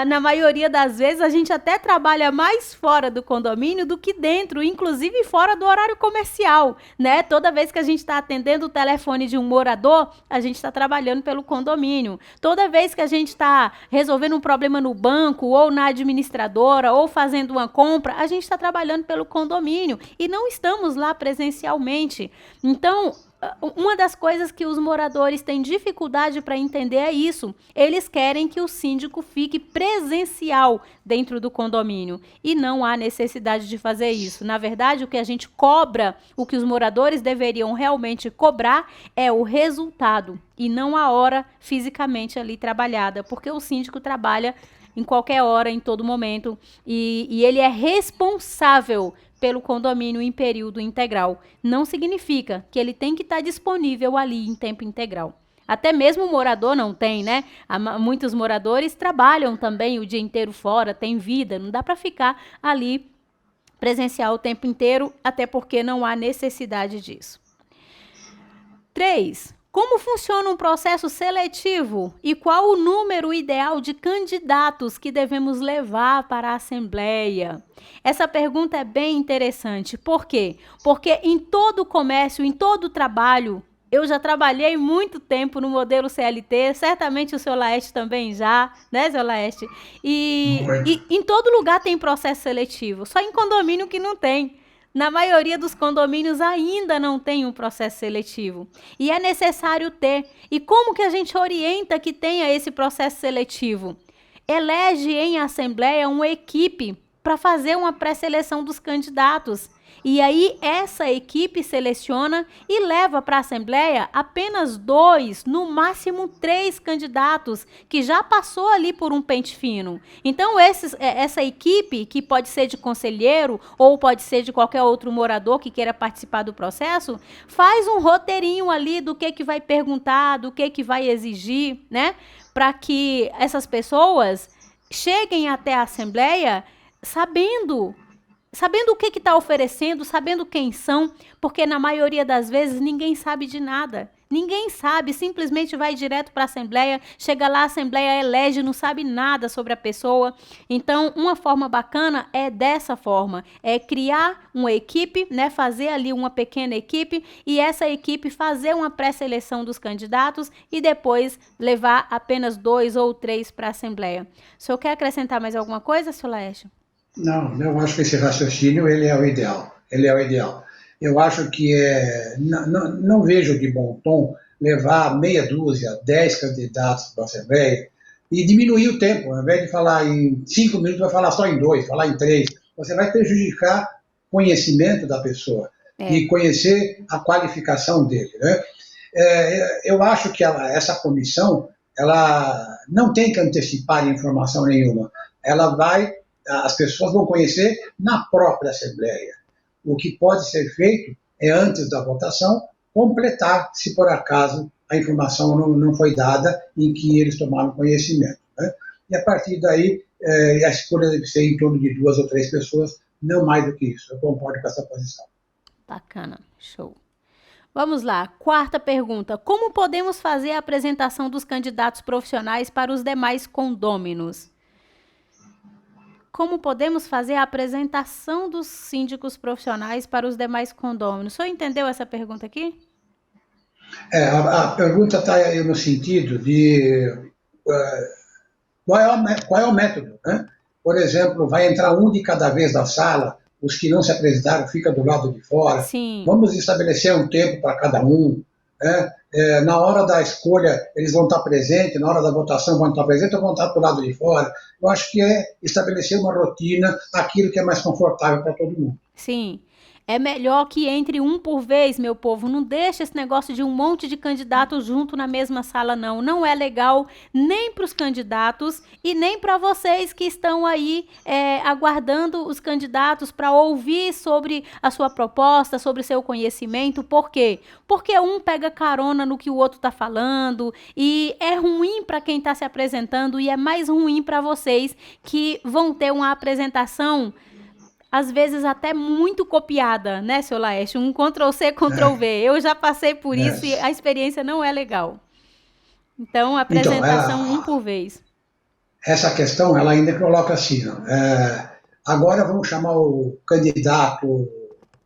na maioria das vezes, a gente até trabalha mais fora do condomínio do que dentro, inclusive fora do horário comercial, né? Toda vez que a gente está atendendo o telefone de um morador, a gente está trabalhando pelo condomínio. Toda vez que a gente está resolvendo um problema no banco, ou na administradora, ou fazendo uma compra, a gente está trabalhando pelo condomínio e não estamos lá presencialmente. Então, uma das coisas que os moradores têm dificuldade para entender é isso. Eles querem que o síndico fique presencial dentro do condomínio e não há necessidade de fazer isso. Na verdade, o que a gente cobra, o que os moradores deveriam realmente cobrar é o resultado e não a hora fisicamente ali trabalhada, porque o síndico trabalha em qualquer hora, em todo momento, e ele é responsável pelo condomínio em período integral. Não significa que ele tem que estar disponível ali em tempo integral. Até mesmo o morador não tem, né? Muitos moradores trabalham também o dia inteiro fora, tem vida, não dá para ficar ali presencial o tempo inteiro, até porque não há necessidade disso. 3. Como funciona um processo seletivo e qual o número ideal de candidatos que devemos levar para a Assembleia? Essa pergunta é bem interessante. Por quê? Porque em todo comércio, em todo trabalho, eu já trabalhei muito tempo no modelo CLT, certamente o seu Laeste também já, né, seu Laeste? E em todo lugar tem processo seletivo, só em condomínio que não tem. Na maioria dos condomínios ainda não tem um processo seletivo. E é necessário ter. E como que a gente orienta que tenha esse processo seletivo? Elege em assembleia uma equipe para fazer uma pré-seleção dos candidatos. E aí essa equipe seleciona e leva para a Assembleia apenas 2, no máximo 3 candidatos, que já passou ali por um pente fino. Então essa equipe, que pode ser de conselheiro ou pode ser de qualquer outro morador que queira participar do processo, faz um roteirinho ali do que vai perguntar, do que vai exigir, né? Para que essas pessoas cheguem até a Assembleia sabendo o que está oferecendo, sabendo quem são, porque na maioria das vezes ninguém sabe de nada. Ninguém sabe, simplesmente vai direto para a Assembleia, chega lá, a Assembleia elege, não sabe nada sobre a pessoa. Então, uma forma bacana é dessa forma, é criar uma equipe, né, fazer ali uma pequena equipe e essa equipe fazer uma pré-seleção dos candidatos e depois levar apenas 2 ou 3 para a Assembleia. O senhor quer acrescentar mais alguma coisa, senhor Laércio? Não, eu acho que esse raciocínio ele é o ideal. Ele é o ideal. Eu acho que não vejo de bom tom levar meia dúzia, 10 candidatos para a Assembleia e diminuir o tempo. Ao invés de falar em 5 minutos, vai falar só em 2, falar em 3. Você vai prejudicar o conhecimento da pessoa e conhecer a qualificação dele, né? Eu acho que essa comissão ela não tem que antecipar informação nenhuma. As pessoas vão conhecer na própria Assembleia. O que pode ser feito é, antes da votação, completar, se por acaso a informação não foi dada em que eles tomaram conhecimento, né? E a partir daí, a escolha deve ser em torno de 2 ou 3 pessoas, não mais do que isso. Eu concordo com essa posição. Bacana, show. Vamos lá, quarta pergunta. Como podemos fazer a apresentação dos candidatos profissionais para os demais condôminos? Como podemos fazer a apresentação dos síndicos profissionais para os demais condôminos? O senhor entendeu essa pergunta aqui? A pergunta está aí no sentido de qual é o método, né? Por exemplo, vai entrar um de cada vez na sala, os que não se apresentaram ficam do lado de fora. Sim. Vamos estabelecer um tempo para cada um, né? Na hora da escolha, eles vão estar presentes, na hora da votação vão estar presentes ou vão estar do lado de fora. Eu acho que é estabelecer uma rotina, aquilo que é mais confortável para todo mundo. Sim. É melhor que entre um por vez, meu povo. Não deixa esse negócio de um monte de candidatos junto na mesma sala, não. Não é legal nem para os candidatos e nem para vocês que estão aí aguardando os candidatos para ouvir sobre a sua proposta, sobre o seu conhecimento. Por quê? Porque um pega carona no que o outro está falando e é ruim para quem está se apresentando e é mais ruim para vocês que vão ter uma apresentação às vezes até muito copiada, né, seu Laeste? Um Ctrl+C, Ctrl+V. Eu já passei por isso e a experiência não é legal. Então, a apresentação um por vez. Essa questão, ela ainda coloca assim, agora vamos chamar o candidato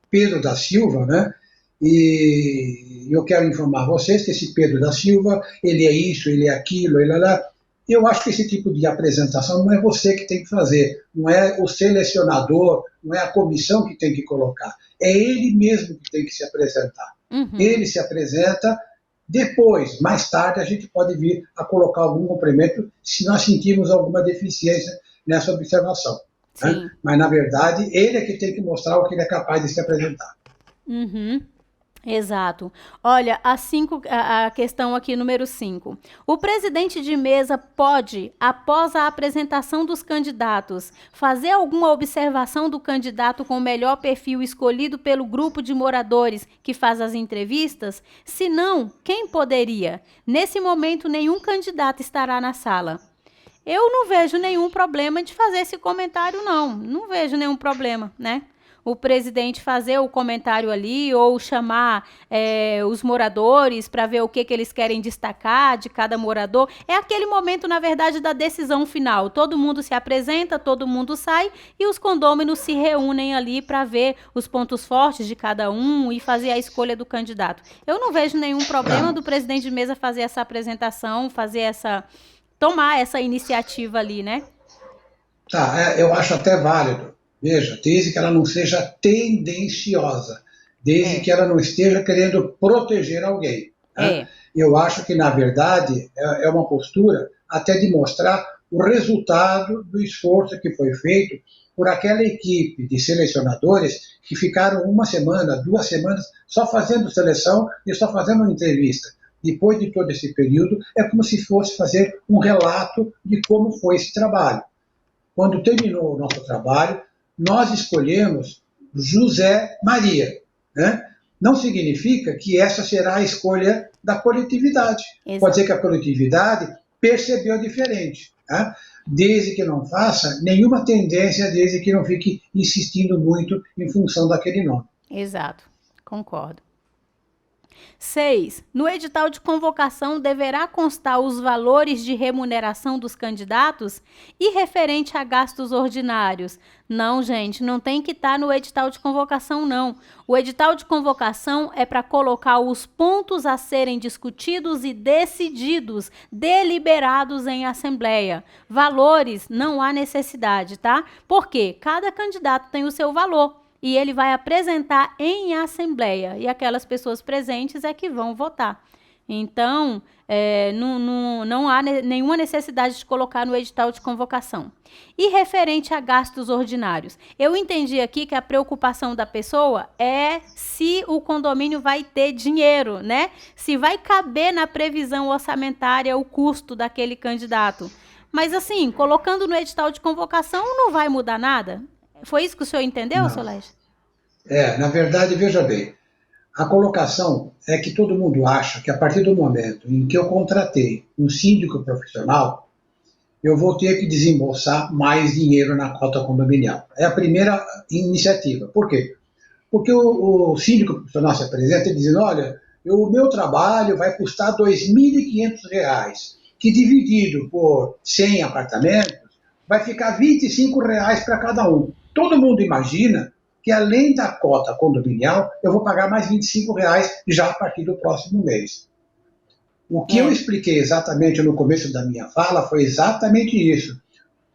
Pedro da Silva, né? E eu quero informar vocês que esse Pedro da Silva, ele é isso, ele é aquilo, ele é lá. Eu acho que esse tipo de apresentação não é você que tem que fazer, não é o selecionador, não é a comissão que tem que colocar, é ele mesmo que tem que se apresentar. Uhum. Ele se apresenta, depois, mais tarde, a gente pode vir a colocar algum complemento se nós sentirmos alguma deficiência nessa observação. Né? Mas, na verdade, ele é que tem que mostrar o que ele é capaz de se apresentar. Uhum. Exato. Olha, a questão aqui número 5. O presidente de mesa pode, após a apresentação dos candidatos, fazer alguma observação do candidato com o melhor perfil escolhido pelo grupo de moradores que faz as entrevistas? Se não, quem poderia? Nesse momento, nenhum candidato estará na sala. Eu não vejo nenhum problema de fazer esse comentário, não. Não vejo nenhum problema, né? o presidente fazer o comentário ali ou chamar os moradores para ver o que eles querem destacar de cada morador. É aquele momento, na verdade, da decisão final. Todo mundo se apresenta, todo mundo sai e os condôminos se reúnem ali para ver os pontos fortes de cada um e fazer a escolha do candidato. Eu não vejo nenhum problema do presidente de mesa fazer essa apresentação, tomar essa iniciativa ali, né? Tá, eu acho até válido. Veja, desde que ela não seja tendenciosa, desde que ela não esteja querendo proteger alguém. Né? Eu acho que, na verdade, é uma postura até de mostrar o resultado do esforço que foi feito por aquela equipe de selecionadores que ficaram 1 semana, 2 semanas só fazendo seleção e só fazendo entrevista. Depois de todo esse período, é como se fosse fazer um relato de como foi esse trabalho. Quando terminou o nosso trabalho, nós escolhemos José Maria. Né? Não significa que essa será a escolha da coletividade. Exato. Pode ser que a coletividade percebeu diferente. Né? Desde que não faça nenhuma tendência, desde que não fique insistindo muito em função daquele nome. Exato, concordo. 6. No edital de convocação deverá constar os valores de remuneração dos candidatos e referente a gastos ordinários. Não, gente, não tem que estar no edital de convocação, não. O edital de convocação é para colocar os pontos a serem discutidos e decididos, deliberados em assembleia. Valores não há necessidade, tá? Porque cada candidato tem o seu valor. E ele vai apresentar em assembleia. E aquelas pessoas presentes é que vão votar. Então, não há nenhuma necessidade de colocar no edital de convocação. E referente a gastos ordinários, eu entendi aqui que a preocupação da pessoa é se o condomínio vai ter dinheiro, né? Se vai caber na previsão orçamentária o custo daquele candidato. Mas assim, colocando no edital de convocação não vai mudar nada? Foi isso que o senhor entendeu, Solés? Na verdade, veja bem, a colocação é que todo mundo acha que a partir do momento em que eu contratei um síndico profissional, eu vou ter que desembolsar mais dinheiro na cota condominial. É a primeira iniciativa. Por quê? Porque o síndico profissional se apresenta dizendo, olha, o meu trabalho vai custar R$ 2.500, que dividido por 100 apartamentos, vai ficar R$ 25 para cada um. Todo mundo imagina que além da cota condominial, eu vou pagar mais R$ 25 já a partir do próximo mês. O que eu expliquei exatamente no começo da minha fala foi exatamente isso.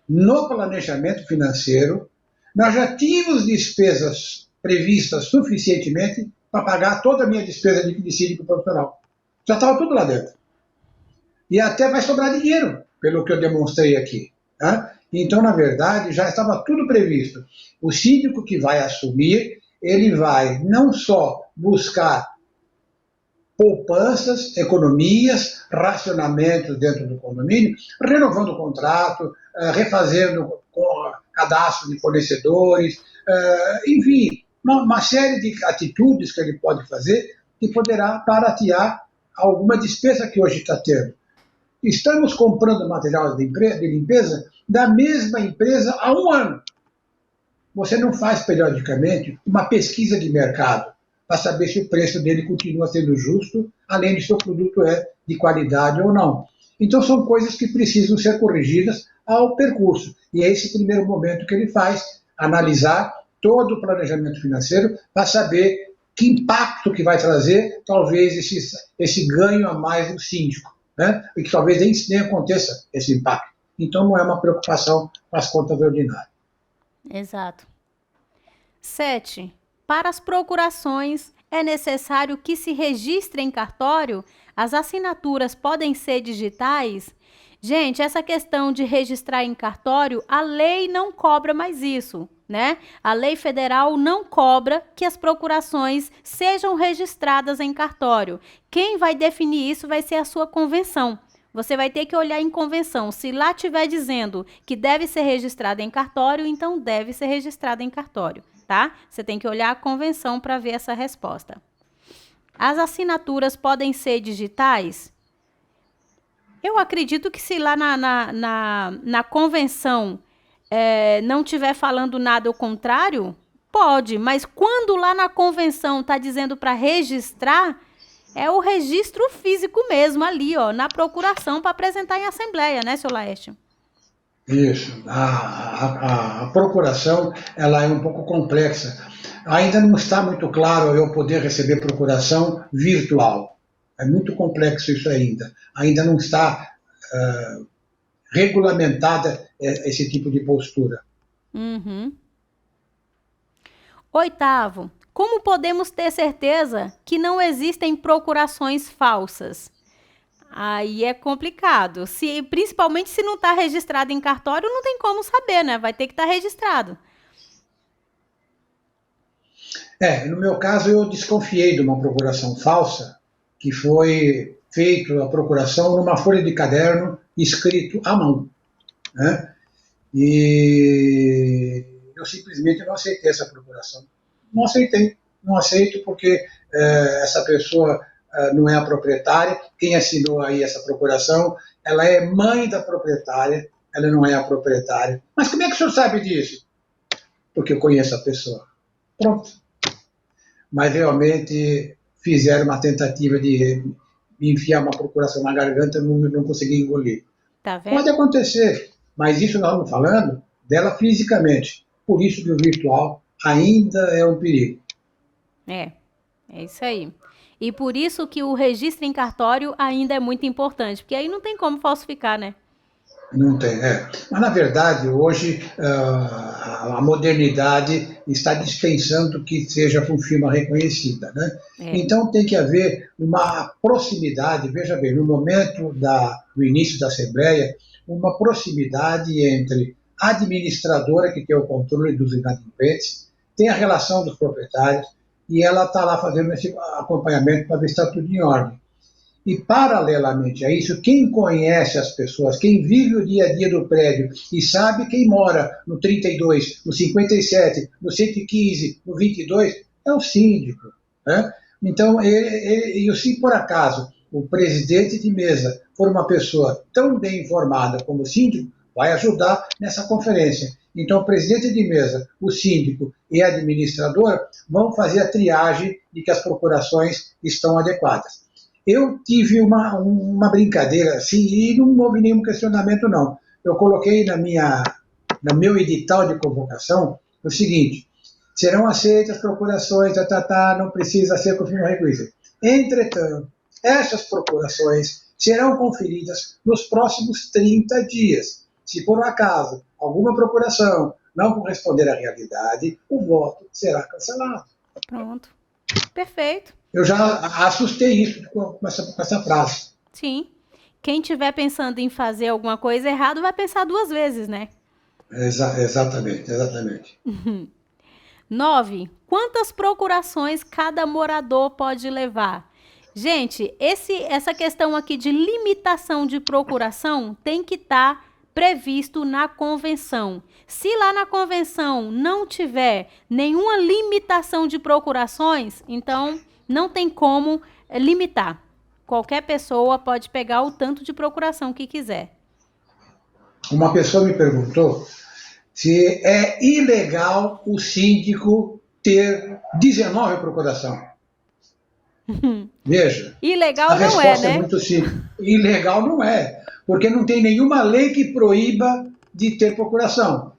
No planejamento financeiro, nós já tínhamos despesas previstas suficientemente para pagar toda a minha despesa de síndico profissional. Já estava tudo lá dentro. E até vai sobrar dinheiro, pelo que eu demonstrei aqui. Tá? Então, na verdade, já estava tudo previsto. O síndico que vai assumir, ele vai não só buscar poupanças, economias, racionamentos dentro do condomínio, renovando o contrato, refazendo cadastro de fornecedores, enfim, uma série de atitudes que ele pode fazer que poderá baratear alguma despesa que hoje está tendo. Estamos comprando material de limpeza da mesma empresa há 1 ano. Você não faz periodicamente uma pesquisa de mercado para saber se o preço dele continua sendo justo, além de se o produto é de qualidade ou não. Então são coisas que precisam ser corrigidas ao percurso. E é esse primeiro momento que ele faz, analisar todo o planejamento financeiro para saber que impacto que vai trazer, talvez, esse ganho a mais do síndico. Né? E que talvez nem aconteça esse impacto. Então, não é uma preocupação com as contas ordinárias. Exato. 7. Para as procurações, é necessário que se registre em cartório? As assinaturas podem ser digitais? Gente, essa questão de registrar em cartório, a lei não cobra mais isso, né? A lei federal não cobra que as procurações sejam registradas em cartório. Quem vai definir isso vai ser a sua convenção. Você vai ter que olhar em convenção. Se lá estiver dizendo que deve ser registrada em cartório, então deve ser registrada em cartório, tá? Você tem que olhar a convenção para ver essa resposta. As assinaturas podem ser digitais? Eu acredito que se lá na convenção não estiver falando nada ao contrário, Pode, mas quando lá na convenção está dizendo para registrar, é o registro físico mesmo ali, ó, na procuração para apresentar em assembleia, né, seu Laércio? Isso. A procuração ela é um pouco complexa. Ainda não está muito claro eu poder receber procuração virtual. É muito complexo isso ainda. Ainda não está regulamentada esse tipo de postura. Uhum. Oitavo, como podemos ter certeza que não existem procurações falsas? Aí é complicado. Principalmente se não está registrado em cartório, não tem como saber, né? Vai ter que estar registrado. No meu caso, eu desconfiei de uma procuração falsa, que foi feita a procuração numa folha de caderno escrito à mão. Né? E eu simplesmente não aceitei essa procuração. Não aceitei, não aceito porque essa pessoa não é a proprietária. Quem assinou aí essa procuração, ela é mãe da proprietária, ela não é a proprietária. Mas como é que o senhor sabe disso? Porque eu conheço a pessoa. Pronto. Mas realmente fizeram uma tentativa de me enfiar uma procuração na garganta e não consegui engolir. Tá vendo? Pode acontecer, mas isso nós estamos falando dela fisicamente. Por isso que o virtual ainda é um perigo. É isso aí. E por isso que o registro em cartório ainda é muito importante, porque aí não tem como falsificar, né? Não tem, Mas, na verdade, hoje a modernidade está dispensando que seja por firma reconhecida. Né? Então, tem que haver uma proximidade, veja bem, no momento do início da Assembleia, uma proximidade entre a administradora, que tem o controle dos inadimplentes, tem a relação dos proprietários, e ela está lá fazendo esse acompanhamento para ver se está tudo em ordem. E, paralelamente a isso, quem conhece as pessoas, quem vive o dia a dia do prédio e sabe quem mora no 32, no 57, no 115, no 22, é o síndico. Né? Então, se por acaso o presidente de mesa for uma pessoa tão bem informada como o síndico, vai ajudar nessa conferência. Então, o presidente de mesa, o síndico e a administradora vão fazer a triagem de que as procurações estão adequadas. Eu tive uma brincadeira assim e não houve nenhum questionamento, não. Eu coloquei no meu edital de convocação o seguinte: serão aceitas procurações, não precisa ser confirmado requisito. Entretanto, essas procurações serão conferidas nos próximos 30 dias. Se por um acaso alguma procuração não corresponder à realidade, o voto será cancelado. Pronto. Perfeito. Eu já assustei isso com essa frase. Sim. Quem estiver pensando em fazer alguma coisa errada vai pensar duas vezes, né? Exatamente. 9. Quantas procurações cada morador pode levar? Gente, essa questão aqui de limitação de procuração tem que estar previsto na convenção. Se lá na convenção não tiver nenhuma limitação de procurações, então não tem como limitar. Qualquer pessoa pode pegar o tanto de procuração que quiser. Uma pessoa me perguntou se é ilegal o síndico ter 19 procuração. Veja. Ilegal a não resposta né? É muito simples. Ilegal não é, porque não tem nenhuma lei que proíba de ter procuração.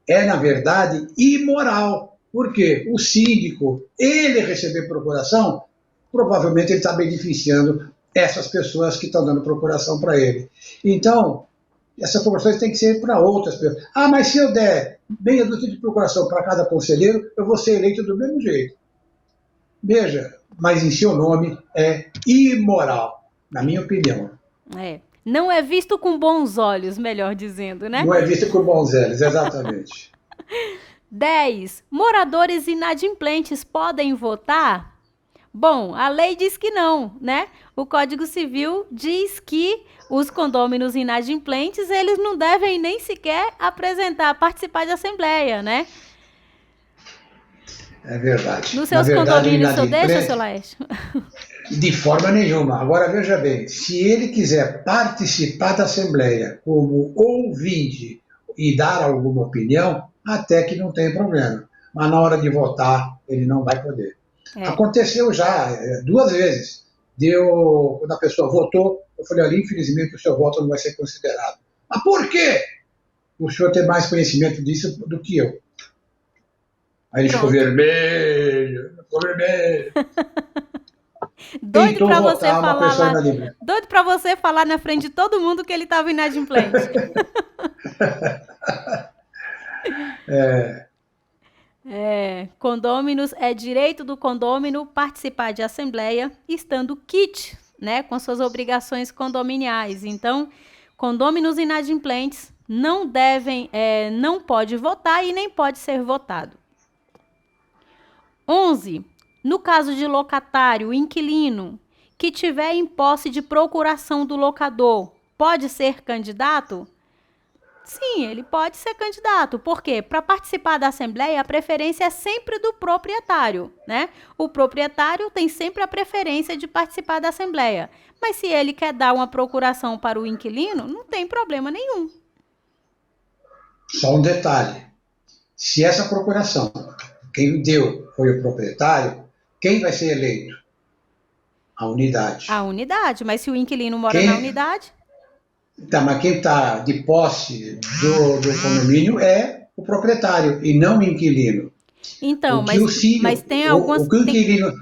É, na verdade, imoral. Por quê? O síndico, ele receber procuração, provavelmente ele está beneficiando essas pessoas que estão dando procuração para ele. Então, essas procurações têm que ser para outras pessoas. Mas se eu der meia dúzia de procuração para cada conselheiro, eu vou ser eleito do mesmo jeito. Veja, mas em seu nome é imoral, na minha opinião. Não é visto com bons olhos, melhor dizendo, né? Não é visto com bons olhos, exatamente. 10. Moradores inadimplentes podem votar? Bom, a lei diz que não, né? O Código Civil diz que os condôminos inadimplentes, eles não devem nem sequer participar de assembleia, né? É verdade. Nos seus condomínios, o senhor deixa, seu Laércio? De forma nenhuma. Agora, veja bem, se ele quiser participar da Assembleia como ouvinte e dar alguma opinião, até que não tem problema. mas na hora de votar ele não vai poder. É. Aconteceu já 2 vezes. Quando a pessoa votou, eu falei, olha, infelizmente o seu voto não vai ser considerado. Mas por quê? O senhor tem mais conhecimento disso do que eu. Aí ele ficou vermelho. Doido Tentou para você votar uma falar pessoa lá. inadimplente. Doido para você falar na frente de todo mundo que ele estava inadimplente. Condôminos, é direito do condômino participar de assembleia estando quite, né, com suas obrigações condominiais. Então, condôminos inadimplentes não devem, não pode votar e nem pode ser votado. 11. No caso de locatário, inquilino, que tiver em posse de procuração do locador, pode ser candidato? Sim, ele pode ser candidato. Por quê? Para participar da assembleia, a preferência é sempre do proprietário, né? O proprietário tem sempre a preferência de participar da assembleia. Mas se ele quer dar uma procuração para o inquilino, não tem problema nenhum. Só um detalhe. Se essa procuração, quem deu foi o proprietário, quem vai ser eleito? A unidade. A unidade, mas se o inquilino mora na unidade... Tá, mas quem está de posse do condomínio é o proprietário e não o inquilino. Então, mas tem algumas... O que o inquilino...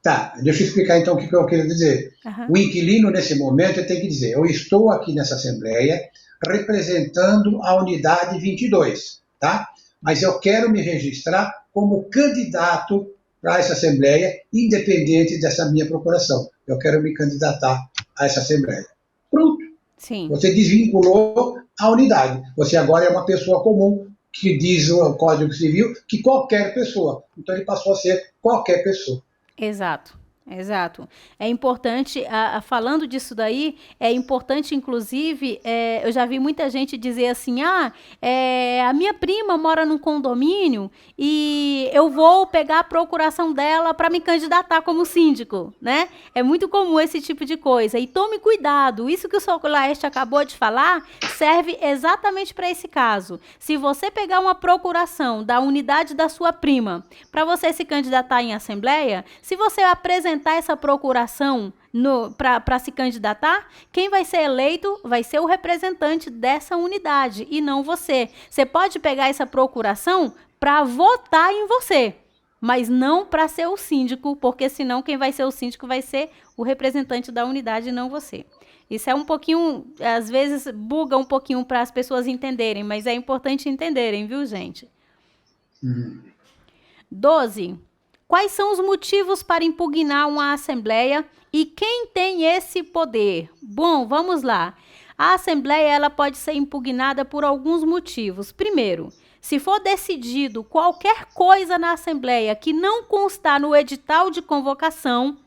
Tá, deixa eu explicar então o que eu quero dizer. O inquilino, nesse momento, tem que dizer, eu estou aqui nessa assembleia representando a unidade 22, tá? Mas eu quero me registrar como candidato para essa assembleia, independente dessa minha procuração. Eu quero me candidatar a essa assembleia. Pronto. Sim. Você desvinculou a unidade. Você agora é uma pessoa comum, que diz o Código Civil que qualquer pessoa. Então ele passou a ser qualquer pessoa. Exato. Exato. É importante, falando disso daí, é importante, inclusive, eu já vi muita gente dizer assim, a minha prima mora num condomínio e eu vou pegar a procuração dela para me candidatar como síndico, né? É muito comum esse tipo de coisa. E tome cuidado, isso que o Sr. Laeste acabou de falar serve exatamente para esse caso. Se você pegar uma procuração da unidade da sua prima para você se candidatar em assembleia, se você apresentar essa procuração para se candidatar, quem vai ser eleito vai ser o representante dessa unidade e não você. Você pode pegar essa procuração para votar em você, mas não para ser o síndico, porque senão quem vai ser o síndico vai ser o representante da unidade e não você. Isso é um pouquinho, às vezes buga um pouquinho para as pessoas entenderem, mas é importante entenderem, viu, gente? 12. Quais são os motivos para impugnar uma assembleia e quem tem esse poder? Bom, vamos lá. A assembleia ela pode ser impugnada por alguns motivos. Primeiro, se for decidido qualquer coisa na assembleia que não constar no edital de convocação,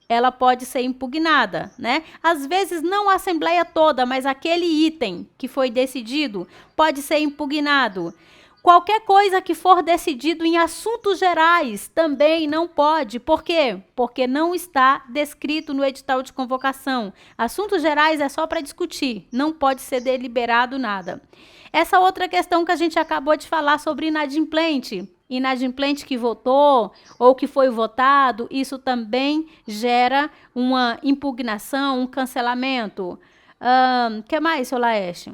ela pode ser impugnada, né? Às vezes não a assembleia toda, mas aquele item que foi decidido pode ser impugnado. Qualquer coisa que for decidido em assuntos gerais também não pode. Por quê? Porque não está descrito no edital de convocação. Assuntos gerais é só para discutir, não pode ser deliberado nada. Essa outra questão que a gente acabou de falar sobre inadimplente. Inadimplente que votou ou que foi votado, isso também gera uma impugnação, um cancelamento. Que mais, Sr. Laeste?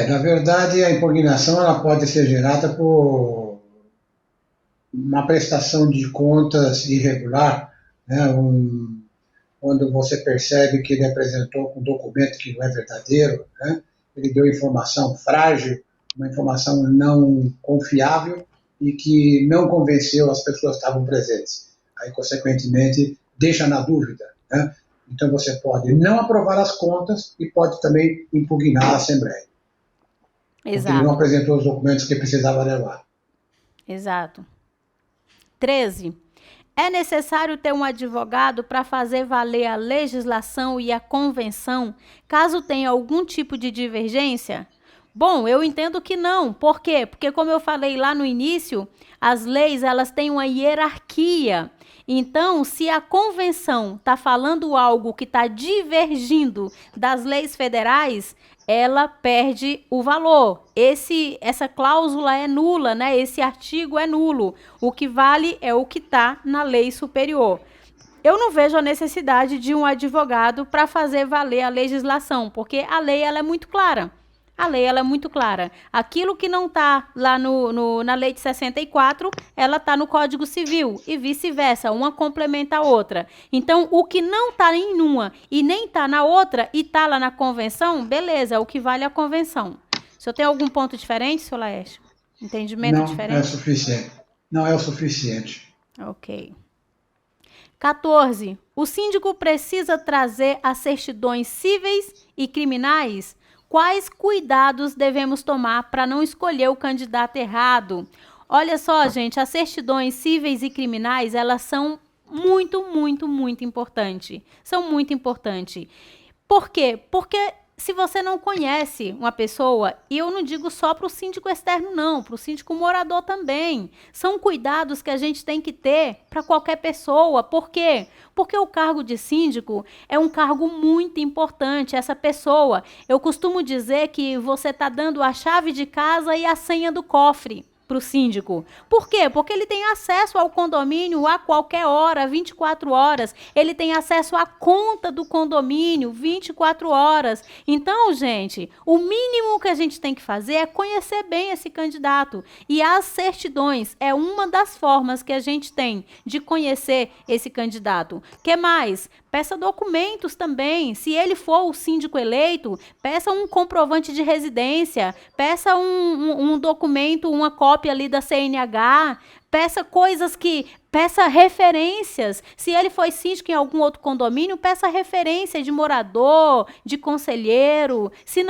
Na verdade, a impugnação ela pode ser gerada por uma prestação de contas irregular, né? Quando você percebe que ele apresentou um documento que não é verdadeiro, né? Ele deu informação frágil, uma informação não confiável e que não convenceu as pessoas que estavam presentes. Aí, consequentemente, deixa na dúvida, né? Então, você pode não aprovar as contas e pode também impugnar a Assembleia. Exato. Porque ele não apresentou os documentos que precisava levar. Exato. 13. É necessário ter um advogado para fazer valer a legislação e a convenção, caso tenha algum tipo de divergência? Bom, eu entendo que não. Por quê? Porque, como eu falei lá no início, as leis elas têm uma hierarquia. Então, se a convenção está falando algo que está divergindo das leis federais, ela perde o valor. Essa cláusula é nula, né? Esse artigo é nulo. O que vale é o que está na lei superior. Eu não vejo a necessidade de um advogado para fazer valer a legislação, porque a lei ela é muito clara. A lei ela é muito clara. Aquilo que não está lá na lei de 64, ela está no Código Civil e vice-versa, uma complementa a outra. Então, o que não está em uma e nem está na outra e está lá na convenção, beleza, é o que vale a convenção. O senhor tem algum ponto diferente, senhor Laércio? Entendimento diferente? Não é suficiente. Não é o suficiente. Ok. 14. O síndico precisa trazer as certidões cíveis e criminais? Quais cuidados devemos tomar para não escolher o candidato errado? Olha só, gente, as certidões cíveis e criminais, elas são muito, muito, muito importantes. São muito importantes. Por quê? Porque se você não conhece uma pessoa, e eu não digo só para o síndico externo, não, para o síndico morador também. São cuidados que a gente tem que ter para qualquer pessoa. Por quê? Porque o cargo de síndico é um cargo muito importante. Essa pessoa, eu costumo dizer que você está dando a chave de casa e a senha do cofre para o síndico. Por quê? Porque ele tem acesso ao condomínio a qualquer hora, 24 horas. Ele tem acesso à conta do condomínio 24 horas. Então, gente, o mínimo que a gente tem que fazer é conhecer bem esse candidato. E as certidões é uma das formas que a gente tem de conhecer esse candidato. O que mais? Peça documentos também. Se ele for o síndico eleito, peça um comprovante de residência, peça um documento, uma cópia ali da CNH, peça referências. Se ele foi síndico em algum outro condomínio, peça referência de morador, de conselheiro. Se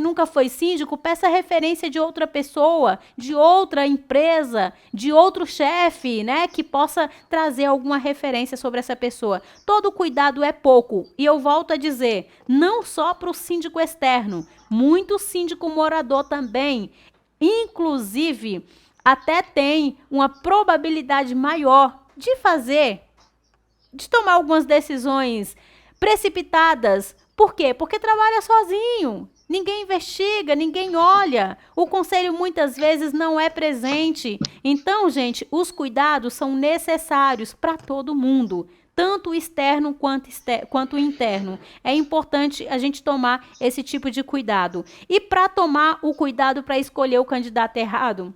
nunca foi síndico, peça referência de outra pessoa, de outra empresa, de outro chefe, né, que possa trazer alguma referência sobre essa pessoa. Todo cuidado é pouco. E eu volto a dizer, não só para o síndico externo, muito síndico morador também. Inclusive, até tem uma probabilidade maior de tomar algumas decisões precipitadas. Por quê? Porque trabalha sozinho. Ninguém investiga, ninguém olha. O conselho muitas vezes não é presente. Então, gente, os cuidados são necessários para todo mundo. Tanto externo quanto interno. É importante a gente tomar esse tipo de cuidado. E para tomar o cuidado para escolher o candidato errado,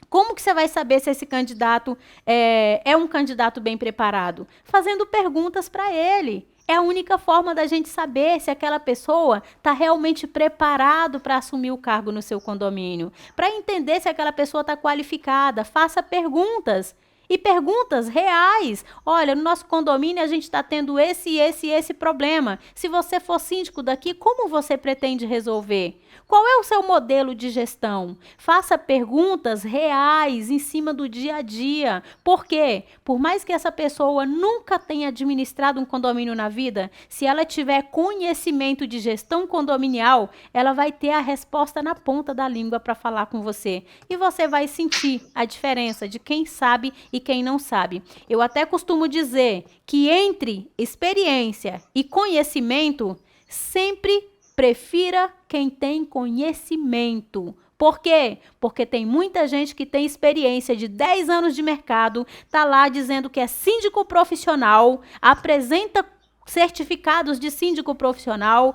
como que você vai saber se esse candidato é um candidato bem preparado? Fazendo perguntas para ele. É a única forma da gente saber se aquela pessoa está realmente preparado para assumir o cargo no seu condomínio. Para entender se aquela pessoa está qualificada, faça perguntas. E perguntas reais. Olha, no nosso condomínio a gente está tendo esse problema. Se você for síndico daqui, como você pretende resolver? Qual é o seu modelo de gestão? Faça perguntas reais em cima do dia a dia. Por quê? Por mais que essa pessoa nunca tenha administrado um condomínio na vida, se ela tiver conhecimento de gestão condominial, ela vai ter a resposta na ponta da língua para falar com você. E você vai sentir a diferença de quem sabe e quem não sabe. Eu até costumo dizer que entre experiência e conhecimento, sempre prefira quem tem conhecimento. Por quê? Porque tem muita gente que tem experiência de 10 anos de mercado, tá lá dizendo que é síndico profissional, apresenta certificados de síndico profissional,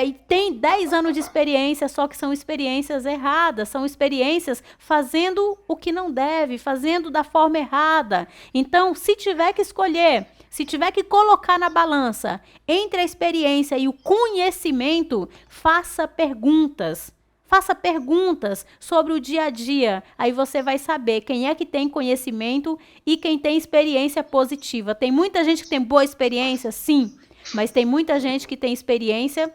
e tem 10 anos de experiência, só que são experiências erradas, são experiências fazendo o que não deve, fazendo da forma errada. Então, se tiver que escolher, se tiver que colocar na balança entre a experiência e o conhecimento, faça perguntas. Faça perguntas sobre o dia a dia. Aí você vai saber quem é que tem conhecimento e quem tem experiência positiva. Tem muita gente que tem boa experiência, sim. Mas tem muita gente que tem experiência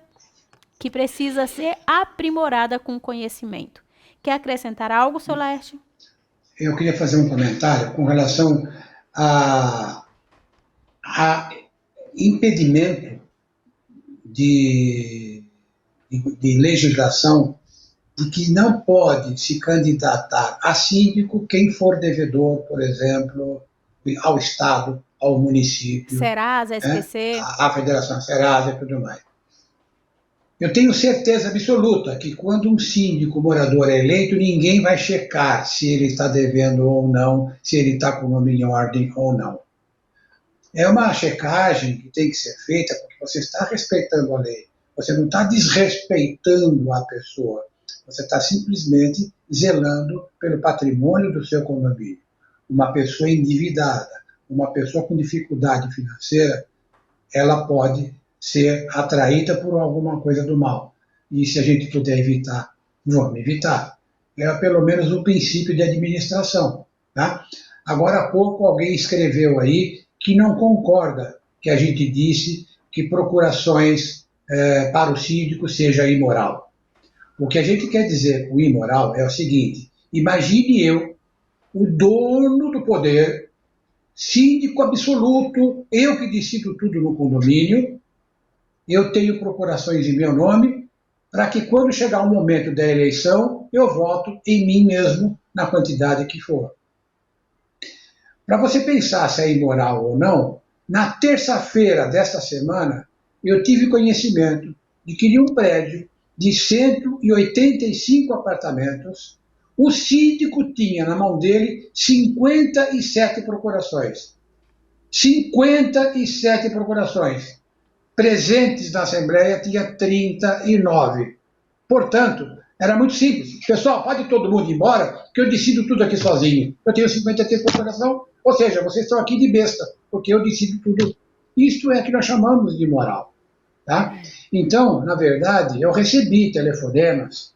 que precisa ser aprimorada com conhecimento. Quer acrescentar algo, seu Laércio? Eu queria fazer um comentário com relação a impedimento de legislação de que não pode se candidatar a síndico quem for devedor, por exemplo, ao Estado ao município, Serasa, né? SPC. A Federação Serasa e tudo mais. Eu tenho certeza absoluta que quando um síndico morador é eleito, ninguém vai checar se ele está devendo ou não, se ele está com o nome em ordem ou não. É uma checagem que tem que ser feita porque você está respeitando a lei. Você não está desrespeitando a pessoa. Você está simplesmente zelando pelo patrimônio do seu condomínio. Uma pessoa endividada, uma pessoa com dificuldade financeira, ela pode ser atraída por alguma coisa do mal. E se a gente puder evitar, vamos evitar. É pelo menos o princípio de administração. Tá? Agora há pouco alguém escreveu aí que não concorda que a gente disse que procurações para o síndico seja imoral. O que a gente quer dizer com imoral é o seguinte: imagine eu, o dono do poder, síndico absoluto, eu que decido tudo no condomínio, eu tenho procurações em meu nome, para que quando chegar o momento da eleição, eu voto em mim mesmo na quantidade que for. Para você pensar se é imoral ou não, na terça-feira desta semana, eu tive conhecimento de que em um prédio de 185 apartamentos, o síndico tinha na mão dele 57 procurações. 57 procurações. Presentes na Assembleia tinha 39. Portanto, era muito simples. Pessoal, pode todo mundo ir embora, que eu decido tudo aqui sozinho. Eu tenho 53 procuração, ou seja, vocês estão aqui de besta, porque eu decido tudo. Isto é que nós chamamos de moral. Tá? Então, na verdade, eu recebi telefonemas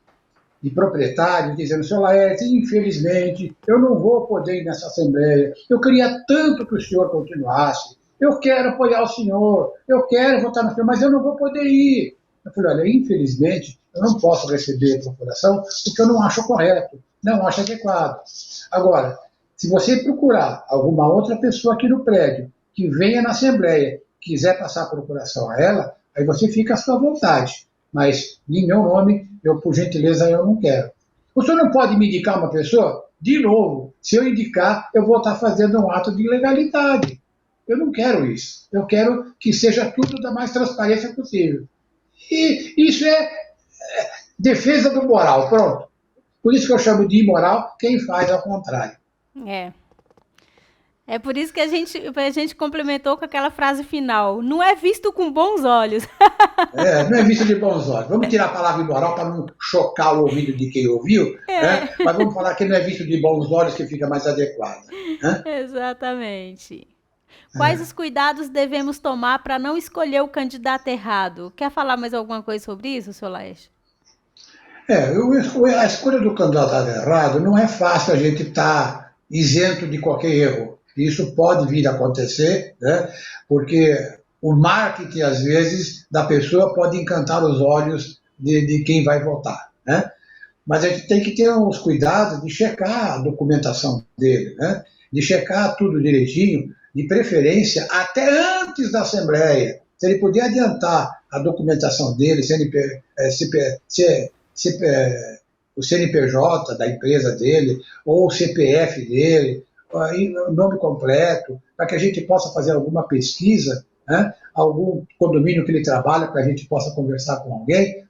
de proprietários dizendo: seu Laerte, infelizmente, eu não vou poder ir nessa Assembleia. Eu queria tanto que o senhor continuasse. Eu quero apoiar o senhor. Eu quero votar no senhor, mas eu não vou poder ir. Eu falei: olha, infelizmente, eu não posso receber a procuração porque eu não acho correto, não acho adequado. Agora, se você procurar alguma outra pessoa aqui no prédio que venha na Assembleia, quiser passar a procuração a ela, aí você fica à sua vontade. Mas, em meu nome, eu, por gentileza, eu não quero. O senhor não pode me indicar uma pessoa? De novo, se eu indicar, eu vou estar fazendo um ato de ilegalidade. Eu não quero isso. Eu quero que seja tudo da mais transparência possível. E isso é defesa do moral, pronto. Por isso que eu chamo de imoral quem faz ao contrário. É por isso que a gente complementou com aquela frase final: não é visto com bons olhos. Não é visto de bons olhos. Vamos tirar a palavra imoral para não chocar o ouvido de quem ouviu, né? Mas vamos falar que não é visto de bons olhos, que fica mais adequado. Né? Exatamente. Quais os cuidados devemos tomar para não escolher o candidato errado? Quer falar mais alguma coisa sobre isso, senhor Laerte? A escolha do candidato errado não é fácil a gente estar isento de qualquer erro. Isso pode vir a acontecer, né? Porque o marketing, às vezes, da pessoa pode encantar os olhos de quem vai votar. Né? Mas a gente tem que ter os cuidados de checar a documentação dele, né? De checar tudo direitinho, de preferência até antes da Assembleia. Se ele puder adiantar a documentação dele, o CNPJ da empresa dele, ou o CPF dele, o nome completo, para que a gente possa fazer alguma pesquisa, né? Algum condomínio que ele trabalha, para a gente possa conversar com alguém.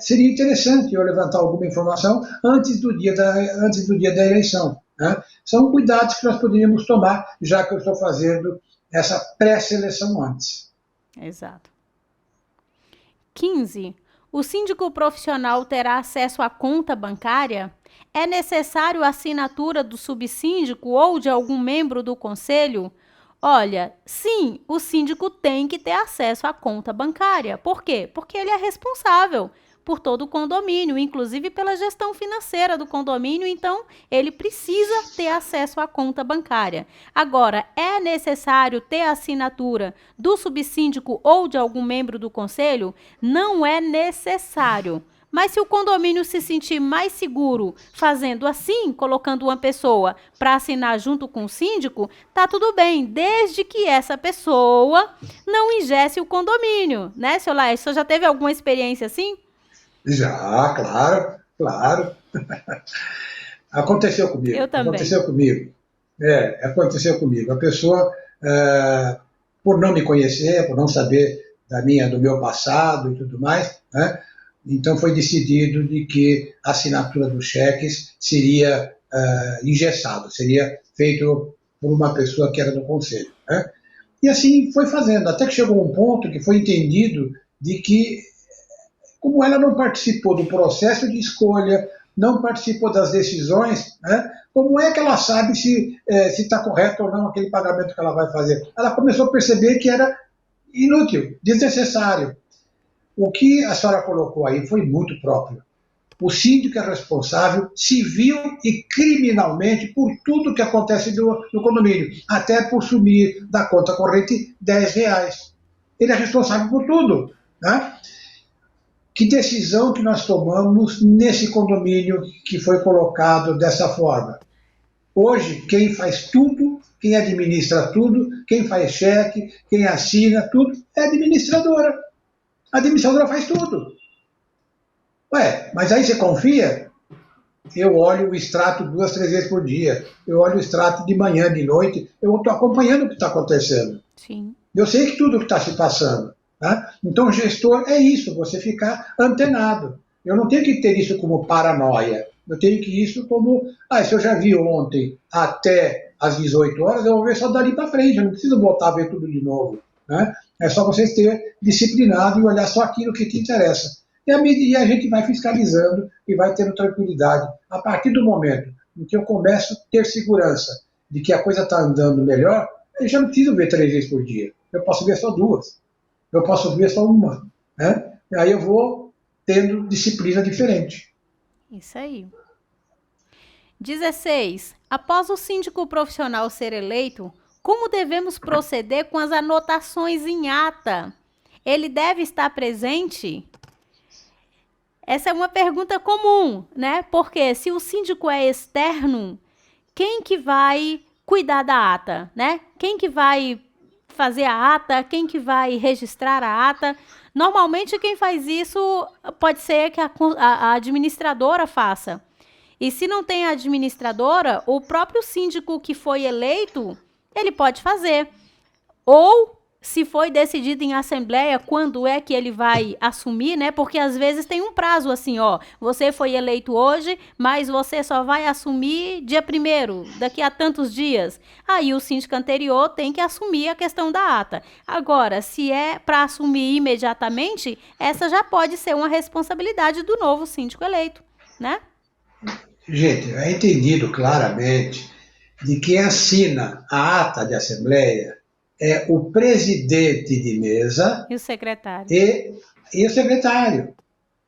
Seria interessante eu levantar alguma informação antes do dia da eleição. Né? São cuidados que nós poderíamos tomar, já que eu estou fazendo essa pré-seleção antes. Exato. 15. O síndico profissional terá acesso à conta bancária? É necessário a assinatura do subsíndico ou de algum membro do conselho? Olha, sim, o síndico tem que ter acesso à conta bancária. Por quê? Porque ele é responsável por todo o condomínio, inclusive pela gestão financeira do condomínio, então ele precisa ter acesso à conta bancária. Agora, é necessário ter a assinatura do subsíndico ou de algum membro do conselho? Não é necessário. Mas se o condomínio se sentir mais seguro fazendo assim, colocando uma pessoa para assinar junto com o síndico, tá tudo bem, desde que essa pessoa não ingesse o condomínio, né, seu Laerte? O senhor já teve alguma experiência assim? Já, claro. Aconteceu comigo. Eu também. Aconteceu comigo. A pessoa por não me conhecer, por não saber do meu passado e tudo mais, né? Então foi decidido de que a assinatura dos cheques seria engessado, seria feito por uma pessoa que era do conselho, né? E assim foi fazendo, até que chegou um ponto que foi entendido de que, como ela não participou do processo de escolha, não participou das decisões, né, como é que ela sabe se está correto ou não aquele pagamento que ela vai fazer? Ela começou a perceber que era inútil, desnecessário. O que a senhora colocou aí foi muito próprio. O síndico é responsável civil e criminalmente por tudo que acontece no condomínio, até por sumir da conta corrente R$10. Ele é responsável por tudo, né? Que decisão que nós tomamos nesse condomínio que foi colocado dessa forma? Hoje, quem faz tudo, quem administra tudo, quem faz cheque, quem assina tudo, é a administradora. A administradora faz tudo. Ué, mas aí você confia? Eu olho o extrato 2, 3 vezes por dia. Eu olho o extrato de manhã, de noite. Eu estou acompanhando o que está acontecendo. Sim. Eu sei que tudo que está se passando. Tá? Então, o gestor é isso, você ficar antenado. Eu não tenho que ter isso como paranoia. Eu tenho que isso como, se eu já vi ontem até às 18 horas, eu vou ver só dali para frente, eu não preciso voltar a ver tudo de novo. Né? É só você ter disciplinado e olhar só aquilo que te interessa. E a gente vai fiscalizando e vai tendo tranquilidade. A partir do momento em que eu começo a ter segurança de que a coisa está andando melhor, eu já não preciso ver 3 vezes por dia. Eu posso ver só 2. Eu posso ver só uma. Né? E aí eu vou tendo disciplina diferente. Isso aí. 16. Após o síndico profissional ser eleito, como devemos proceder com as anotações em ata? Ele deve estar presente? Essa é uma pergunta comum, né? Porque se o síndico é externo, quem que vai cuidar da ata, né? Quem que vai fazer a ata, quem que vai registrar a ata? Normalmente quem faz isso pode ser que a administradora faça. E se não tem a administradora, o próprio síndico que foi eleito, ele pode fazer. Ou, se foi decidido em assembleia, quando é que ele vai assumir, né? Porque às vezes tem um prazo assim, você foi eleito hoje, mas você só vai assumir dia 1º, daqui a tantos dias. Aí o síndico anterior tem que assumir a questão da ata. Agora, se é para assumir imediatamente, essa já pode ser uma responsabilidade do novo síndico eleito, né? Gente, é entendido claramente de quem assina a ata de assembleia é o presidente de mesa e o secretário. E o secretário.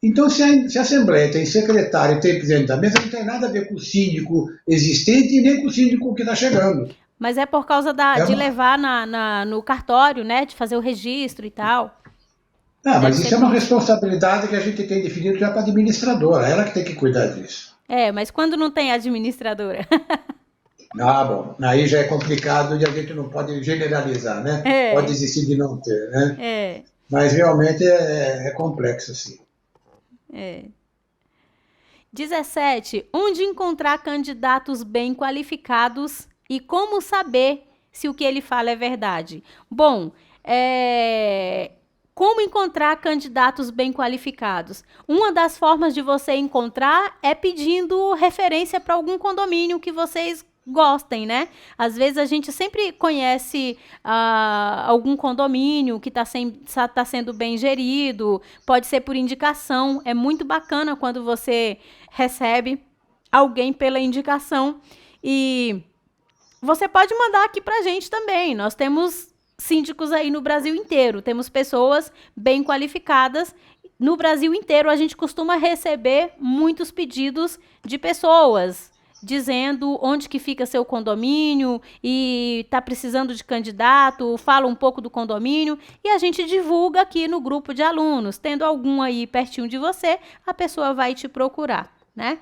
Então, se a Assembleia tem secretário e tem presidente da mesa, não tem nada a ver com o síndico existente e nem com o síndico que está chegando. Mas é por causa de levar no cartório, né? De fazer o registro e tal. Mas isso é uma responsabilidade que a gente tem definido já para a administradora, ela que tem que cuidar disso. Mas quando não tem administradora? Bom, aí já é complicado e a gente não pode generalizar, né? Pode existir de não ter, né? Mas realmente é complexo, assim. 17. Onde encontrar candidatos bem qualificados e como saber se o que ele fala é verdade? Bom, como encontrar candidatos bem qualificados? Uma das formas de você encontrar é pedindo referência para algum condomínio que vocês gostem, né? Às vezes a gente sempre conhece algum condomínio que está sendo bem gerido, pode ser por indicação. É muito bacana quando você recebe alguém pela indicação. E você pode mandar aqui pra gente também. Nós temos síndicos aí no Brasil inteiro, temos pessoas bem qualificadas. No Brasil inteiro a gente costuma receber muitos pedidos de pessoas dizendo onde que fica seu condomínio e está precisando de candidato, fala um pouco do condomínio e a gente divulga aqui no grupo de alunos. Tendo algum aí pertinho de você, a pessoa vai te procurar, né?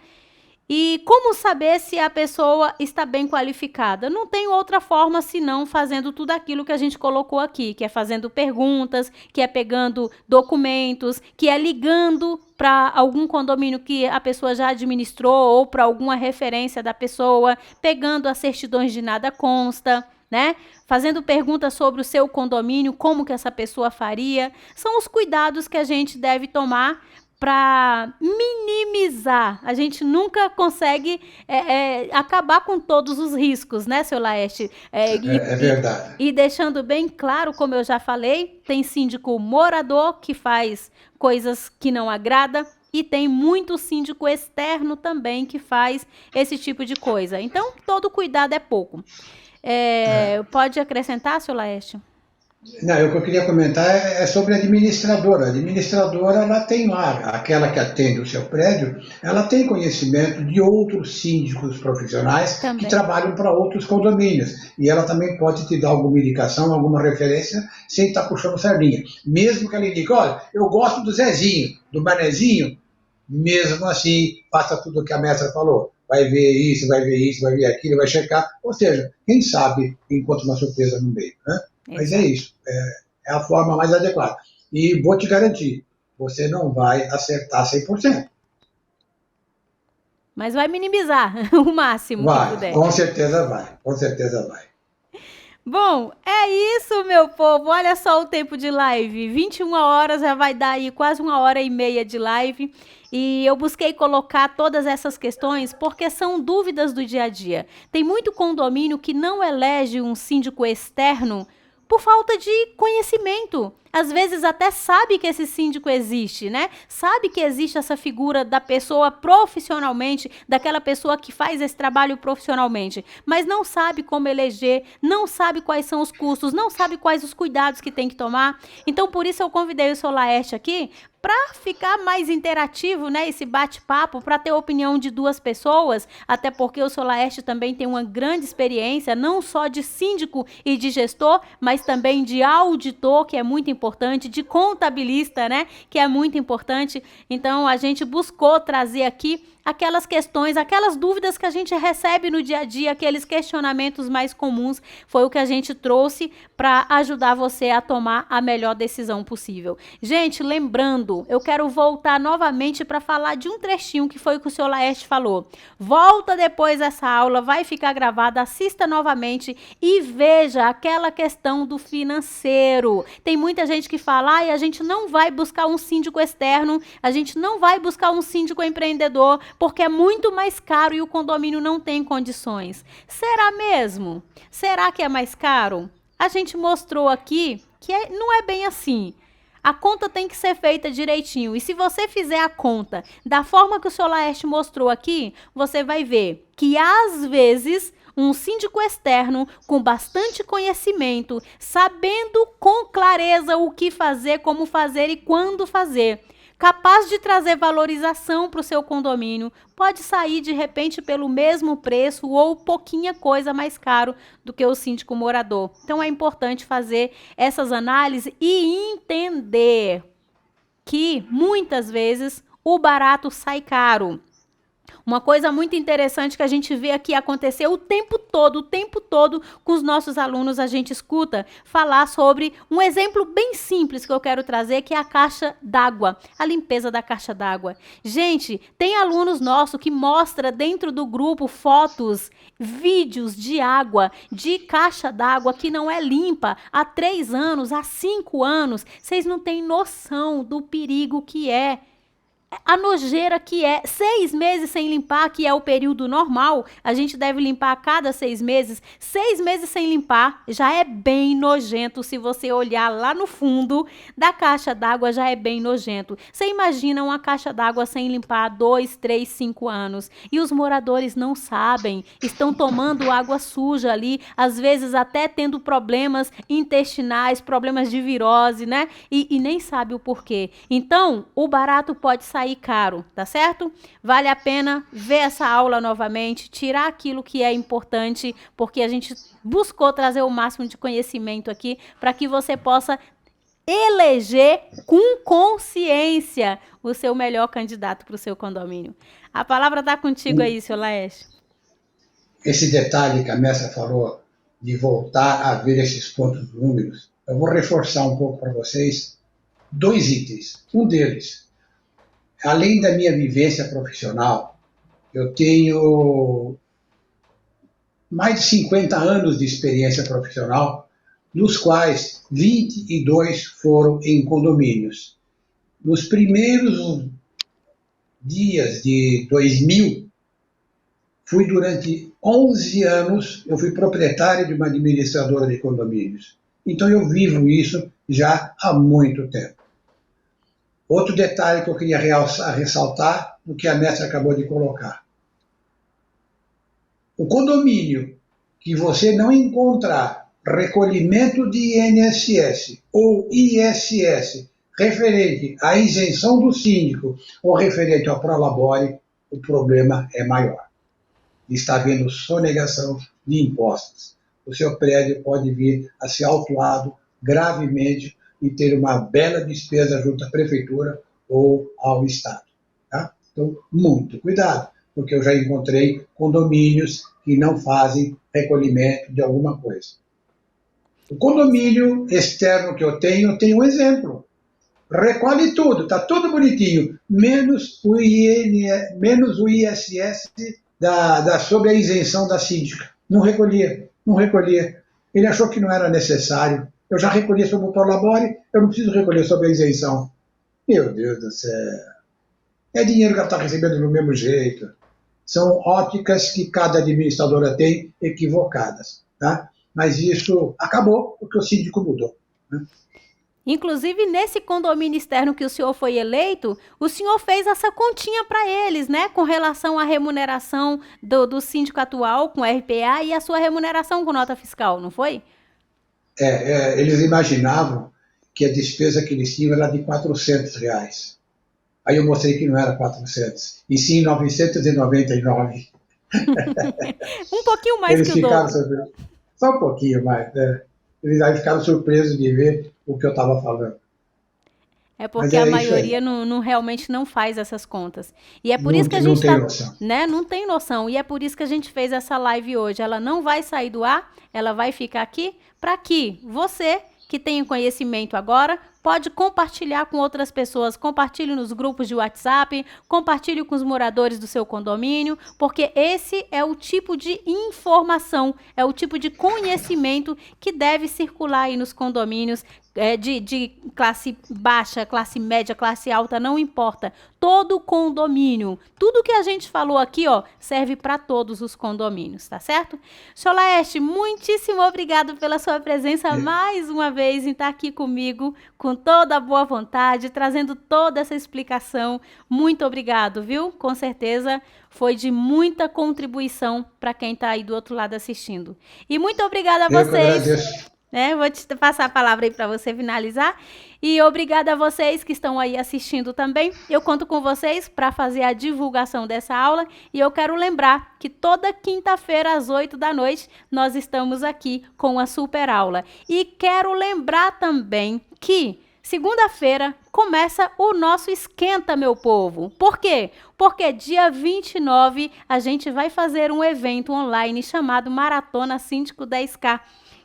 E como saber se a pessoa está bem qualificada? Não tem outra forma senão fazendo tudo aquilo que a gente colocou aqui, que é fazendo perguntas, que é pegando documentos, que é ligando para algum condomínio que a pessoa já administrou ou para alguma referência da pessoa, pegando as certidões de nada consta, né? Fazendo perguntas sobre o seu condomínio, como que essa pessoa faria. São os cuidados que a gente deve tomar para minimizar. A gente nunca consegue acabar com todos os riscos, né, seu Laerte? É verdade. E deixando bem claro, como eu já falei, tem síndico morador que faz coisas que não agrada e tem muito síndico externo também que faz esse tipo de coisa. Então, todo cuidado é pouco. Pode acrescentar, seu Laerte? Não, o que eu queria comentar é sobre a administradora. A administradora, ela tem lá, aquela que atende o seu prédio, ela tem conhecimento de outros síndicos profissionais que Também. trabalham para outros condomínios. E ela também pode te dar alguma indicação, alguma referência, sem estar puxando sardinha. Mesmo que ela indique, olha, eu gosto do Zezinho, do Manezinho, mesmo assim, faça tudo o que a mestra falou. Vai ver isso, vai ver isso, vai ver aquilo, vai checar. Ou seja, quem sabe encontra uma surpresa no meio, né? Mas é isso, é a forma mais adequada. E vou te garantir, você não vai acertar 100%. Mas vai minimizar o máximo que Vai, puder. com certeza vai, com certeza vai. Bom, é isso, meu povo. Olha só o tempo de live. 21 horas já vai dar aí quase 1h30 de live. E eu busquei colocar todas essas questões porque são dúvidas do dia a dia. Tem muito condomínio que não elege um síndico externo por falta de conhecimento. Às vezes até sabe que esse síndico existe, né? Sabe que existe essa figura da pessoa profissionalmente, daquela pessoa que faz esse trabalho profissionalmente, mas não sabe como eleger, não sabe quais são os custos, não sabe quais os cuidados que tem que tomar. Então, por isso eu convidei o seu Laerte aqui para ficar mais interativo, né, esse bate-papo, para ter a opinião de duas pessoas, até porque o seu Laerte também tem uma grande experiência, não só de síndico e de gestor, mas também de auditor, que é muito importante, de contabilista, né, que é muito importante. Então, a gente buscou trazer aqui aquelas questões, aquelas dúvidas que a gente recebe no dia a dia, aqueles questionamentos mais comuns, foi o que a gente trouxe para ajudar você a tomar a melhor decisão possível. Gente, lembrando, eu quero voltar novamente para falar de um trechinho que foi o que o senhor Laerte falou. Volta depois dessa aula, vai ficar gravada, assista novamente e veja aquela questão do financeiro. Tem muita gente que fala, a gente não vai buscar um síndico externo, a gente não vai buscar um síndico empreendedor, porque é muito mais caro e o condomínio não tem condições. Será mesmo? Será que é mais caro? A gente mostrou aqui que não é bem assim. A conta tem que ser feita direitinho. E se você fizer a conta da forma que o senhor Laerte mostrou aqui, você vai ver que às vezes um síndico externo com bastante conhecimento, sabendo com clareza o que fazer, como fazer e quando fazer, capaz de trazer valorização para o seu condomínio, pode sair de repente pelo mesmo preço ou pouquinha coisa mais caro do que o síndico morador. Então é importante fazer essas análises e entender que muitas vezes o barato sai caro. Uma coisa muito interessante que a gente vê aqui acontecer o tempo todo com os nossos alunos, a gente escuta falar sobre um exemplo bem simples que eu quero trazer, que é a caixa d'água, a limpeza da caixa d'água. Gente, tem alunos nossos que mostra dentro do grupo fotos, vídeos de água, de caixa d'água que não é limpa há 3 anos, há 5 anos. Vocês não têm noção do perigo que é. A nojeira que é 6 meses sem limpar, que é o período normal, a gente deve limpar a cada 6 meses. 6 meses sem limpar já é bem nojento. Se você olhar lá no fundo da caixa d'água, já é bem nojento. Você imagina uma caixa d'água sem limpar há 2, 3, 5 anos. E os moradores não sabem, estão tomando água suja ali, às vezes até tendo problemas intestinais, problemas de virose, né? E nem sabe o porquê. Então, o barato pode sair caro, tá certo? Vale a pena ver essa aula novamente, tirar aquilo que é importante, porque a gente buscou trazer o máximo de conhecimento aqui para que você possa eleger com consciência o seu melhor candidato para o seu condomínio. A palavra está contigo aí, seu Laerte. Esse detalhe que a mestra falou de voltar a ver esses pontos úmidos, eu vou reforçar um pouco para vocês 2 itens. Um deles, além da minha vivência profissional, eu tenho mais de 50 anos de experiência profissional, dos quais 22 foram em condomínios. Nos primeiros dias de 2000, fui durante 11 anos, eu fui proprietário de uma administradora de condomínios. Então eu vivo isso já há muito tempo. Outro detalhe que eu queria ressaltar, o que a mestra acabou de colocar. O condomínio que você não encontrar recolhimento de INSS ou ISS referente à isenção do síndico ou referente ao Prolabore, o problema é maior. Está havendo sonegação de impostos. O seu prédio pode vir a ser autuado gravemente e ter uma bela despesa junto à prefeitura ou ao Estado. Tá? Então, muito cuidado, porque eu já encontrei condomínios que não fazem recolhimento de alguma coisa. O condomínio externo que eu tenho um exemplo. Recolhe tudo, está tudo bonitinho, menos o ISS sobre a isenção da síndica. Não recolhia. Ele achou que não era necessário. Eu já recolhi sobre o Prolabore, eu não preciso recolher sobre a isenção. Meu Deus do céu. É dinheiro que ela está recebendo do mesmo jeito. São óticas que cada administradora tem equivocadas. Tá? Mas isso acabou porque o síndico mudou. Né? Inclusive, nesse condomínio externo que o senhor foi eleito, o senhor fez essa continha para eles, né? Com relação à remuneração do síndico atual com RPA e a sua remuneração com nota fiscal, não foi? Eles imaginavam que a despesa que eles tinham era de R$400. Aí eu mostrei que não era 400, e sim 999. Um pouquinho mais eles que o dobro. Só um pouquinho mais, né? Eles aí ficaram surpresos de ver o que eu estava falando. É porque a maioria realmente não faz essas contas. E é por isso que a gente não tem noção. Né? Não tem noção. E é por isso que a gente fez essa live hoje. Ela não vai sair do ar, ela vai ficar aqui para que você que tem conhecimento agora pode compartilhar com outras pessoas, compartilhe nos grupos de WhatsApp, compartilhe com os moradores do seu condomínio, porque esse é o tipo de informação, é o tipo de conhecimento que deve circular aí nos condomínios de classe baixa, classe média, classe alta, não importa. Todo condomínio, tudo que a gente falou aqui, ó, serve para todos os condomínios, tá certo? Senhor Laerte, muitíssimo obrigado pela sua presença mais uma vez em estar aqui comigo, com toda a boa vontade, trazendo toda essa explicação. Muito obrigado, viu? Com certeza foi de muita contribuição para quem está aí do outro lado assistindo. E muito obrigada a vocês. Vou te passar a palavra aí para você finalizar. E obrigada a vocês que estão aí assistindo também. Eu conto com vocês para fazer a divulgação dessa aula. E eu quero lembrar que toda quinta-feira, às 8 da noite, nós estamos aqui com a super aula. E quero lembrar também que segunda-feira começa o nosso Esquenta, meu povo. Por quê? Porque dia 29 a gente vai fazer um evento online chamado Maratona Síndico 10K.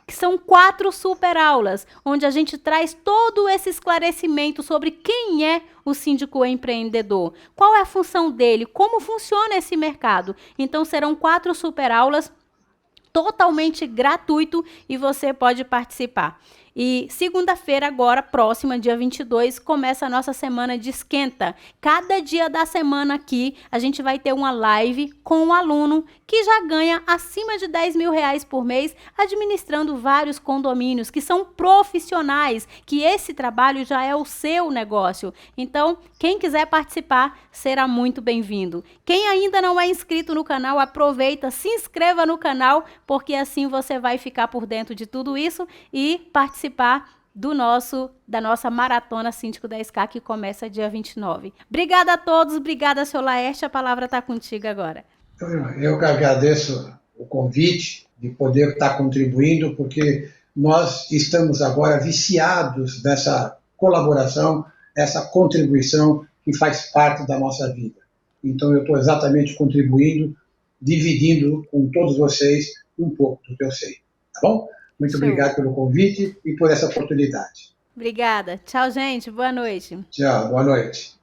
Que são 4 super aulas, onde a gente traz todo esse esclarecimento sobre quem é o síndico empreendedor, qual é a função dele, como funciona esse mercado. Então, serão 4 super aulas totalmente gratuito e você pode participar. E segunda-feira agora, próxima, dia 22, começa a nossa semana de esquenta. Cada dia da semana aqui, a gente vai ter uma live com um aluno que já ganha acima de R$10.000 por mês, administrando vários condomínios, que são profissionais, que esse trabalho já é o seu negócio. Então, quem quiser participar, será muito bem-vindo. Quem ainda não é inscrito no canal, aproveita, se inscreva no canal, porque assim você vai ficar por dentro de tudo isso e participar da nossa Maratona Síndico 10K, que começa dia 29. Obrigada a todos, obrigada, senhor Laerte, a palavra está contigo agora. Eu que agradeço o convite de poder estar contribuindo, porque nós estamos agora viciados nessa colaboração, essa contribuição que faz parte da nossa vida. Então eu estou exatamente contribuindo, dividindo com todos vocês um pouco do que eu sei, tá bom? Muito obrigado pelo convite e por essa oportunidade. Obrigada. Tchau, gente. Boa noite. Tchau, boa noite.